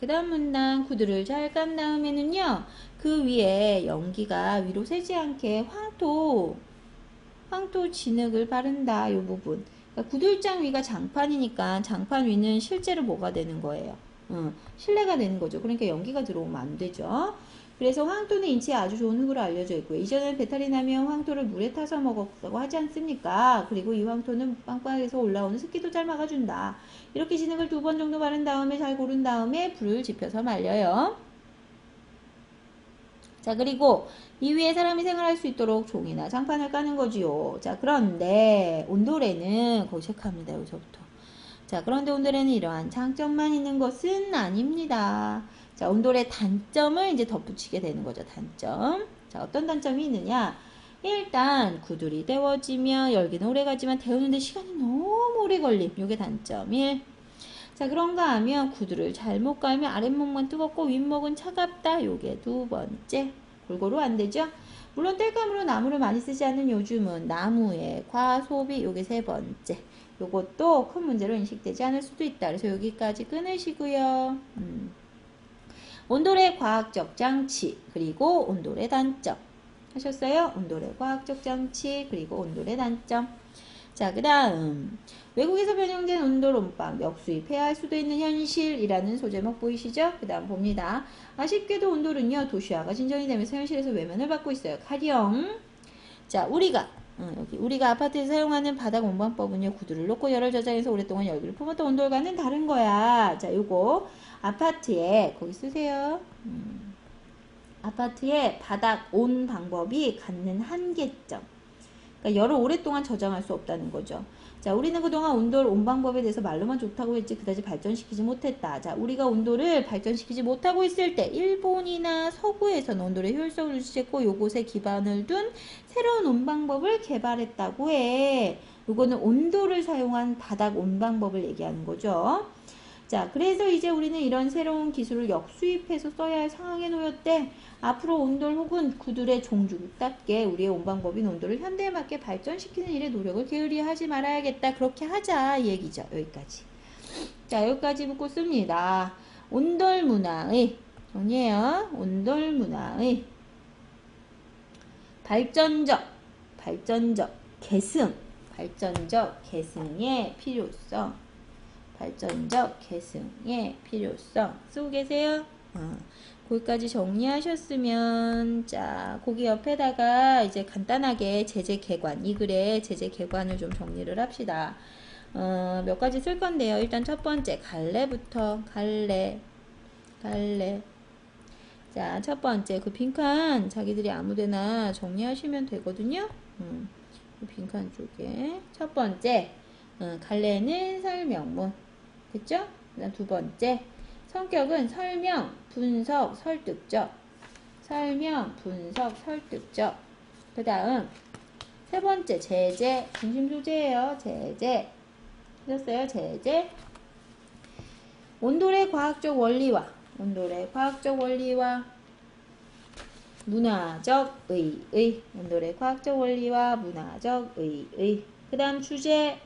그 다음 문단 구두를 잘 깐 다음에는요. 그 위에 연기가 위로 새지 않게 황토 진흙을 바른다. 요 부분. 그러니까 구들장 위가 장판이니까 장판 위는 실제로 뭐가 되는 거예요? 실내가 되는 거죠. 그러니까 연기가 들어오면 안 되죠. 그래서 황토는 인체에 아주 좋은 흙으로 알려져 있고요. 이전에 배탈이 나면 황토를 물에 타서 먹었다고 하지 않습니까? 그리고 이 황토는 빵빵에서 올라오는 습기도 잘 막아준다. 이렇게 진흙을 2번 정도 바른 다음에 잘 고른 다음에 불을 지펴서 말려요. 자, 그리고 이 위에 사람이 생활할 수 있도록 종이나 장판을 까는 거지요. 자, 그런데 온돌에는 거기 체크합니다. 여기서부터. 자, 그런데 온돌에는 이러한 장점만 있는 것은 아닙니다. 자, 온돌의 단점을 이제 덧붙이게 되는 거죠. 단점. 자, 어떤 단점이 있느냐? 일단 구들이 데워지면 열기는 오래 가지만 데우는데 시간이 너무 오래 걸림. 요게 단점 1. 자, 그런가 하면 구두를 잘못 갈면 아랫목만 뜨겁고 윗목은 차갑다. 요게 두 번째. 골고루 안 되죠? 물론 땔감으로 나무를 많이 쓰지 않는 요즘은 나무의 과소비. 요게 세 번째. 요것도 큰 문제로 인식되지 않을 수도 있다. 그래서 여기까지 끊으시고요. 온돌의 과학적 장치 그리고 온돌의 단점 하셨어요? 온돌의 과학적 장치 그리고 온돌의 단점. 자, 그 다음 외국에서 변형된 온돌 온빵 역수입해야 할 수도 있는 현실이라는 소제목 보이시죠? 그 다음 봅니다. 아쉽게도 온돌은요 도시화가 진전이 되면서 현실에서 외면을 받고 있어요. 가령 자, 우리가 아파트에서 사용하는 바닥 온방법은요 구두를 놓고 열을 저장해서 오랫동안 열기를 품었던 온돌과는 다른 거야. 자, 요거 아파트에 거기 쓰세요. 아파트의 바닥 온 방법이 갖는 한계점. 그러니까 열을 오랫동안 저장할 수 없다는 거죠. 자, 우리는 그동안 온돌 온 방법에 대해서 말로만 좋다고 했지 그다지 발전시키지 못했다. 자, 우리가 온돌을 발전시키지 못하고 있을 때 일본이나 서구에서는 온돌의 효율성을 유지했고 요것에 기반을 둔 새로운 온 방법을 개발했다고 해. 요거는 온돌을 사용한 바닥 온 방법을 얘기하는 거죠. 자, 그래서 이제 우리는 이런 새로운 기술을 역수입해서 써야 할 상황에 놓였대. 앞으로 온돌 혹은 구들의 종주국답게 우리의 온방법인 온돌을 현대에 맞게 발전시키는 일에 노력을 게으리 하지 말아야겠다. 그렇게 하자 이 얘기죠. 여기까지. 자, 여기까지 붙고 씁니다. 온돌 문화의 정리해요. 온돌 문화의 발전적 계승의 필요성. 발전적 계승의 필요성 쓰고 계세요? 거기까지 정리하셨으면 자, 거기 옆에다가 이제 간단하게 제재 개관 이 글에 제재 개관을 좀 정리를 합시다. 몇 가지 쓸 건데요. 일단 첫 번째 갈래부터 갈래. 자, 첫 번째 그 빈칸 자기들이 아무데나 정리하시면 되거든요. 그 빈칸 쪽에 첫 번째 갈래는 설명문. 됐죠? 그다음 두 번째 성격은 설명, 분석, 설득적. 그 다음 세 번째 제재, 중심 소재예요. 제재. 하셨어요? 제재. 온돌의 과학적 원리와 문화적 의의. 온돌의 과학적 원리와 문화적 의의. 그 다음 주제.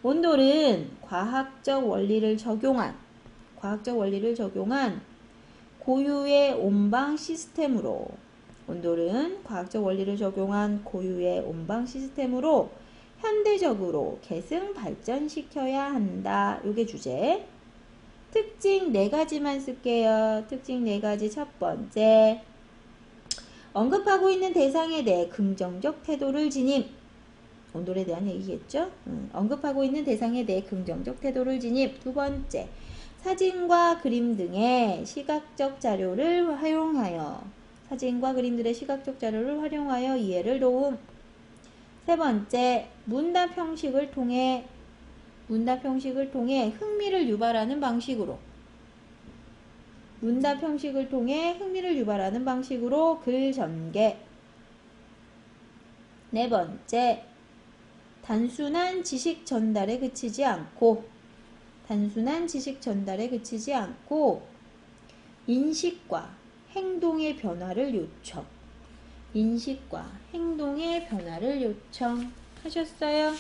온돌은 과학적 원리를 적용한 고유의 온방 시스템으로 현대적으로 계승 발전시켜야 한다. 요게 주제. 특징 4가지만 쓸게요. 특징 4가지. 첫 번째, 언급하고 있는 대상에 대해 긍정적 태도를 지님. 온돌에 대한 얘기겠죠? 언급하고 있는 대상에 대해 긍정적 태도를 지님. 두 번째, 사진과 그림 등의 시각적 자료를 활용하여 사진과 그림들의 시각적 자료를 활용하여 이해를 도움. 세 번째, 문답 형식을 통해 흥미를 유발하는 방식으로 글 전개. 네 번째, 단순한 지식 전달에 그치지 않고 인식과 행동의 변화를 요청하셨어요?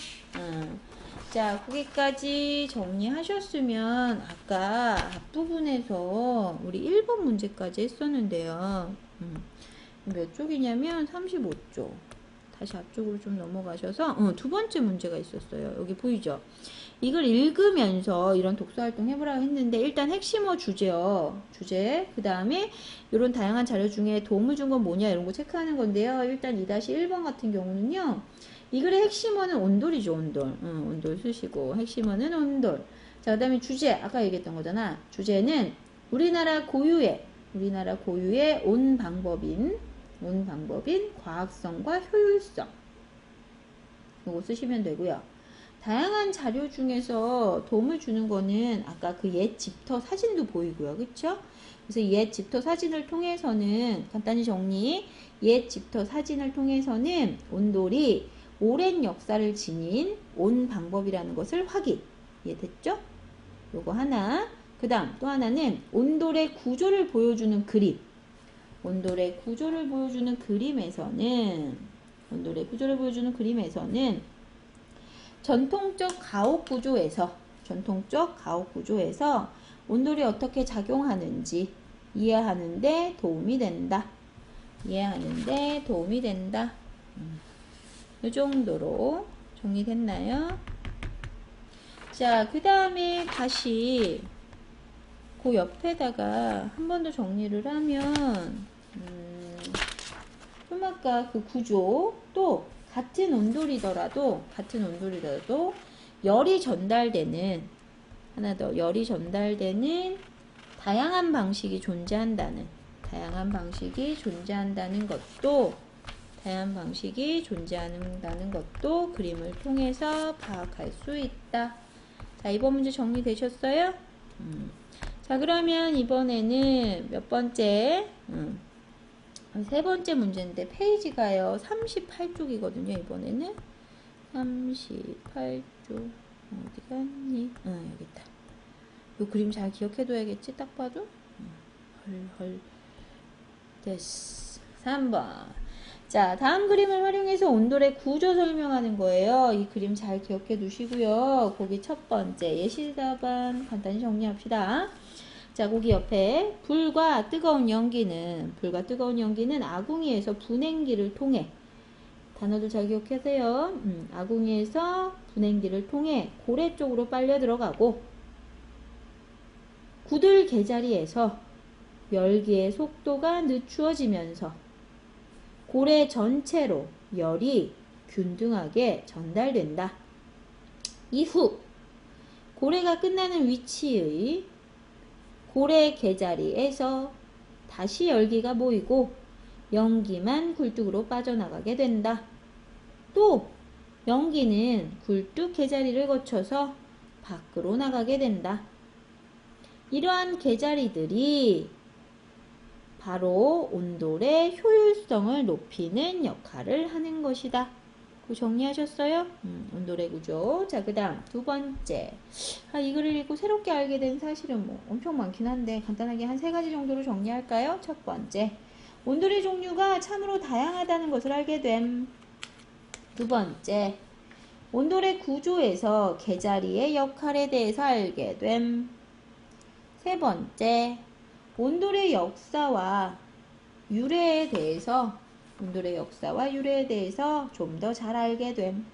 자, 거기까지 정리하셨으면 아까 앞부분에서 우리 1번 문제까지 했었는데요. 몇 쪽이냐면 35쪽. 다시 앞쪽으로 좀 넘어가셔서 두 번째 문제가 있었어요. 여기 보이죠? 이걸 읽으면서 이런 독서활동 해보라고 했는데 일단 핵심어 주제, 그 다음에 이런 다양한 자료 중에 도움을 준 건 뭐냐 이런 거 체크하는 건데요. 일단 2-1번 같은 경우는요. 이 글의 핵심어는 온돌이죠. 온돌 쓰시고 핵심어는 온돌. 자, 그 다음에 주제, 아까 얘기했던 거잖아. 주제는 우리나라 고유의 온 방법인 과학성과 효율성. 이거 쓰시면 되고요. 다양한 자료 중에서 도움을 주는 거는 아까 그 옛 집터 사진도 보이고요. 그쵸? 그래서 옛 집터 사진을 통해서는 간단히 정리. 옛 집터 사진을 통해서는 온돌이 오랜 역사를 지닌 온 방법이라는 것을 확인. 이해됐죠? 요거 하나. 그 다음 또 하나는 온돌의 구조를 보여주는 그림. 온돌의 구조를 보여주는 그림에서는 전통적 가옥 구조에서 온돌이 어떻게 작용하는지 이해하는데 도움이 된다. 이 정도로 정리됐나요? 자, 그 다음에 다시 그 옆에다가 한 번 더 정리를 하면 좀 아까 그 구조 또 같은 온돌이더라도 열이 전달되는 다양한 방식이 존재한다는 것도 그림을 통해서 파악할 수 있다. 자, 이번 문제 정리되셨어요? 자, 그러면 이번에는 몇 번째? 세 번째 문제인데 페이지가요 38쪽이거든요. 이번에는 38쪽 어디 갔니? 여기 있다. 이 그림 잘 기억해 둬야겠지? 딱 봐도 됐어. 3번. 자, 다음 그림을 활용해서 온돌의 구조 설명하는 거예요. 이 그림 잘 기억해 두시고요. 거기 첫 번째 예시답안 간단히 정리합시다. 자, 거기 옆에 불과 뜨거운 연기는 아궁이에서 분행기를 통해, 단어들 잘 기억하세요. 아궁이에서 분행기를 통해 고래 쪽으로 빨려 들어가고, 구들 개자리에서 열기의 속도가 늦추어지면서 고래 전체로 열이 균등하게 전달된다. 이후 고래가 끝나는 위치의 고래 개자리에서 다시 열기가 모이고 연기만 굴뚝으로 빠져나가게 된다. 또 연기는 굴뚝 개자리를 거쳐서 밖으로 나가게 된다. 이러한 개자리들이 바로 온돌의 효율성을 높이는 역할을 하는 것이다. 정리하셨어요? 온돌의 구조. 자, 그 다음 두 번째. 이 글을 읽고 새롭게 알게 된 사실은 뭐 엄청 많긴 한데 간단하게 한 3가지 정도로 정리할까요? 첫 번째, 온돌의 종류가 참으로 다양하다는 것을 알게 됨. 두 번째, 온돌의 구조에서 개자리의 역할에 대해서 알게 됨. 세 번째, 온돌의 역사와 유래에 대해서 좀 더 잘 알게 됨.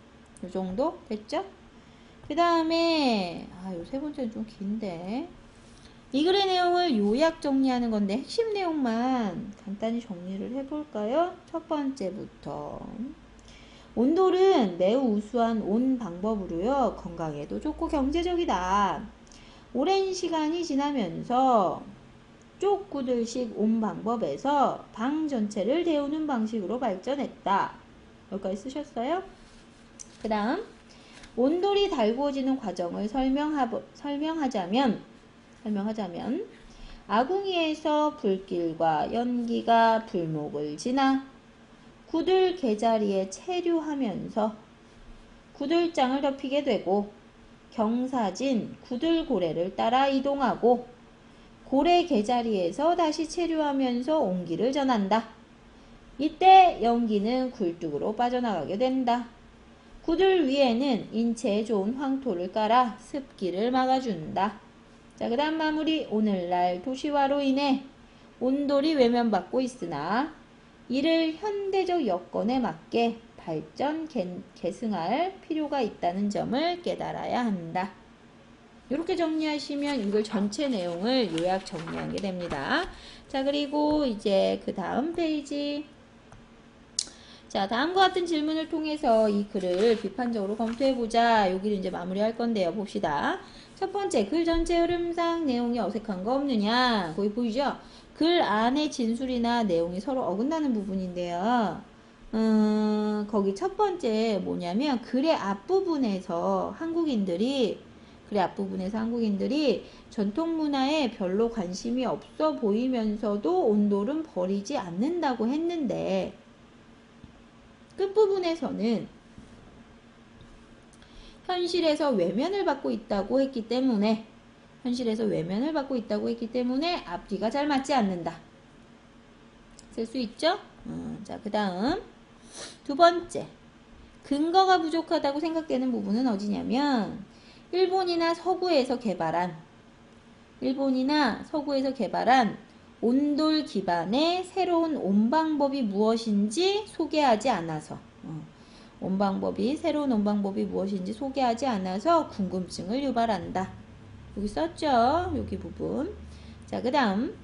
이 정도 됐죠? 그 다음에 요 세 번째는 좀 긴데 이 글의 내용을 요약 정리하는 건데 핵심 내용만 간단히 정리를 해볼까요? 첫 번째부터 온돌은 매우 우수한 온 방법으로요 건강에도 좋고 경제적이다. 오랜 시간이 지나면서 쪽구들식 온 방법에서 방 전체를 데우는 방식으로 발전했다. 여기까지 쓰셨어요? 그 다음 온돌이 달구어지는 과정을 설명하자면 아궁이에서 불길과 연기가 불목을 지나 구들 개자리에 체류하면서 구들장을 덮이게 되고 경사진 구들고래를 따라 이동하고 고래 개자리에서 다시 체류하면서 온기를 전한다. 이때 연기는 굴뚝으로 빠져나가게 된다. 구들 위에는 인체에 좋은 황토를 깔아 습기를 막아준다. 자, 그 다음 마무리. 오늘날 도시화로 인해 온돌이 외면받고 있으나 이를 현대적 여건에 맞게 발전 계승할 필요가 있다는 점을 깨달아야 한다. 이렇게 정리하시면 이걸 전체 내용을 요약 정리하게 됩니다. 자, 그리고 이제 그 다음 페이지. 자, 다음과 같은 질문을 통해서 이 글을 비판적으로 검토해보자. 여기를 이제 마무리할 건데요. 봅시다. 첫 번째, 글 전체 흐름상 내용이 어색한 거 없느냐. 거기 보이죠? 글 안에 진술이나 내용이 서로 어긋나는 부분인데요. 거기 첫 번째 뭐냐면 글의 앞부분에서 한국인들이 전통 문화에 별로 관심이 없어 보이면서도 온돌은 버리지 않는다고 했는데 끝부분에서는 현실에서 외면을 받고 있다고 했기 때문에 앞뒤가 잘 맞지 않는다. 쓸 수 있죠? 자, 그 다음 두 번째, 근거가 부족하다고 생각되는 부분은 어디냐면 일본이나 서구에서 개발한 온돌 기반의 새로운 온방법이 무엇인지 소개하지 않아서 새로운 온방법이 무엇인지 소개하지 않아서 궁금증을 유발한다. 여기 썼죠? 여기 부분. 자, 그 다음.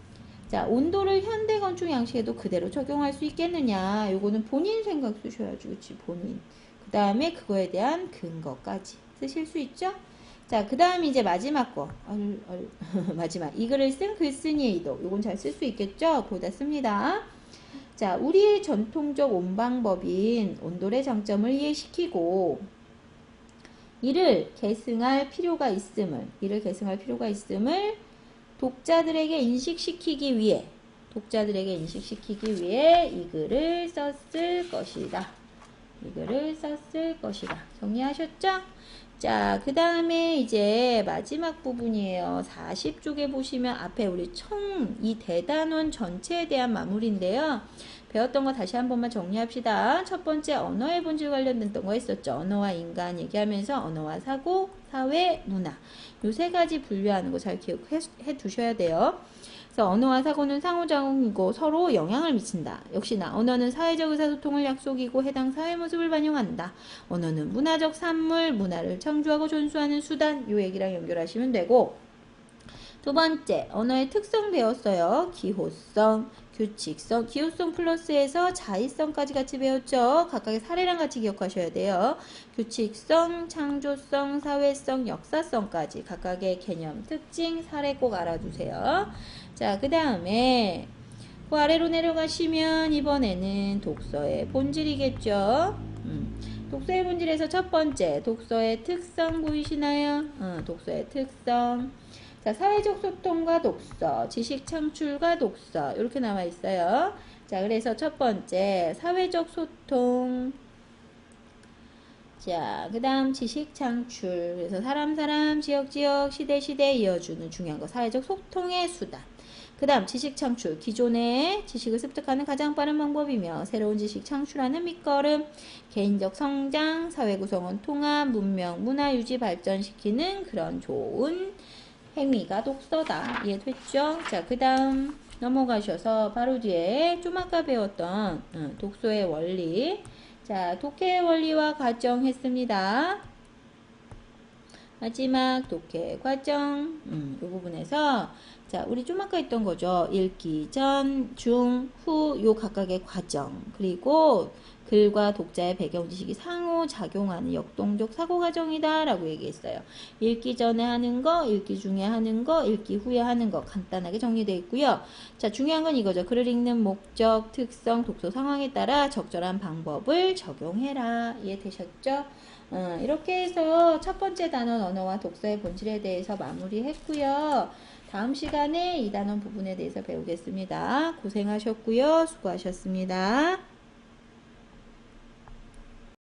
자, 온돌을 현대 건축 양식에도 그대로 적용할 수 있겠느냐. 요거는 본인 생각 쓰셔야지. 그치? 본인. 그 다음에 그거에 대한 근거까지 쓰실 수 있죠? 자, 그 다음 이제 마지막 거. 마지막. 이 글을 쓴 글쓴이의 의도. 요건 잘 쓸 수 있겠죠? 거기다 씁니다. 자, 우리의 전통적 온방법인 온돌의 장점을 이해시키고 이를 계승할 필요가 있음을 독자들에게 인식시키기 위해 이 글을 썼을 것이다. 정리하셨죠? 자, 그 다음에 이제 마지막 부분이에요. 40쪽에 보시면 앞에 우리 이 대단원 전체에 대한 마무리인데요. 배웠던 거 다시 한 번만 정리합시다. 첫 번째, 언어의 본질 관련됐던 거 있었죠. 언어와 인간 얘기하면서 언어와 사고, 사회, 문화. 요 세 가지 분류하는 거 잘 기억해 두셔야 돼요. 그래서 언어와 사고는 상호작용이고 서로 영향을 미친다. 역시나 언어는 사회적 의사소통을 약속이고 해당 사회 모습을 반영한다. 언어는 문화적 산물, 문화를 창조하고 존수하는 수단. 요 얘기랑 연결하시면 되고, 두 번째, 언어의 특성 배웠어요. 기호성, 규칙성, 기호성 플러스에서 자의성까지 같이 배웠죠. 각각의 사례랑 같이 기억하셔야 돼요. 규칙성, 창조성, 사회성, 역사성까지 각각의 개념, 특징, 사례 꼭 알아두세요. 자, 그 다음에 그 아래로 내려가시면 이번에는 독서의 본질이겠죠. 독서의 본질에서 첫 번째, 독서의 특성 보이시나요? 독서의 특성. 자, 사회적 소통과 독서, 지식 창출과 독서 이렇게 나와 있어요. 자, 그래서 첫 번째 사회적 소통. 자, 그 다음 지식 창출. 그래서 사람, 지역, 시대 이어주는 중요한 거 사회적 소통의 수단. 그 다음 지식 창출. 기존의 지식을 습득하는 가장 빠른 방법이며 새로운 지식 창출하는 밑거름. 개인적 성장, 사회 구성원 통합, 문명, 문화 유지 발전시키는 그런 좋은 행위가 독서다. 이해됐죠? 자, 그 다음 넘어가셔서 바로 뒤에 좀 아까 배웠던 독서의 원리. 자, 독해의 원리와 과정 했습니다. 마지막 독해 과정. 이 부분에서 자, 우리 좀 아까 했던 거죠. 읽기 전, 중, 후, 요 각각의 과정. 그리고 글과 독자의 배경 지식이 상호작용하는 역동적 사고 과정이다 라고 얘기했어요. 읽기 전에 하는 거, 읽기 중에 하는 거, 읽기 후에 하는 거 간단하게 정리되어 있고요. 자, 중요한 건 이거죠. 글을 읽는 목적, 특성, 독서 상황에 따라 적절한 방법을 적용해라. 이해되셨죠? 이렇게 해서 첫 번째 단원 언어와 독서의 본질에 대해서 마무리했고요. 다음 시간에 이 단원 부분에 대해서 배우겠습니다. 고생하셨고요. 수고하셨습니다.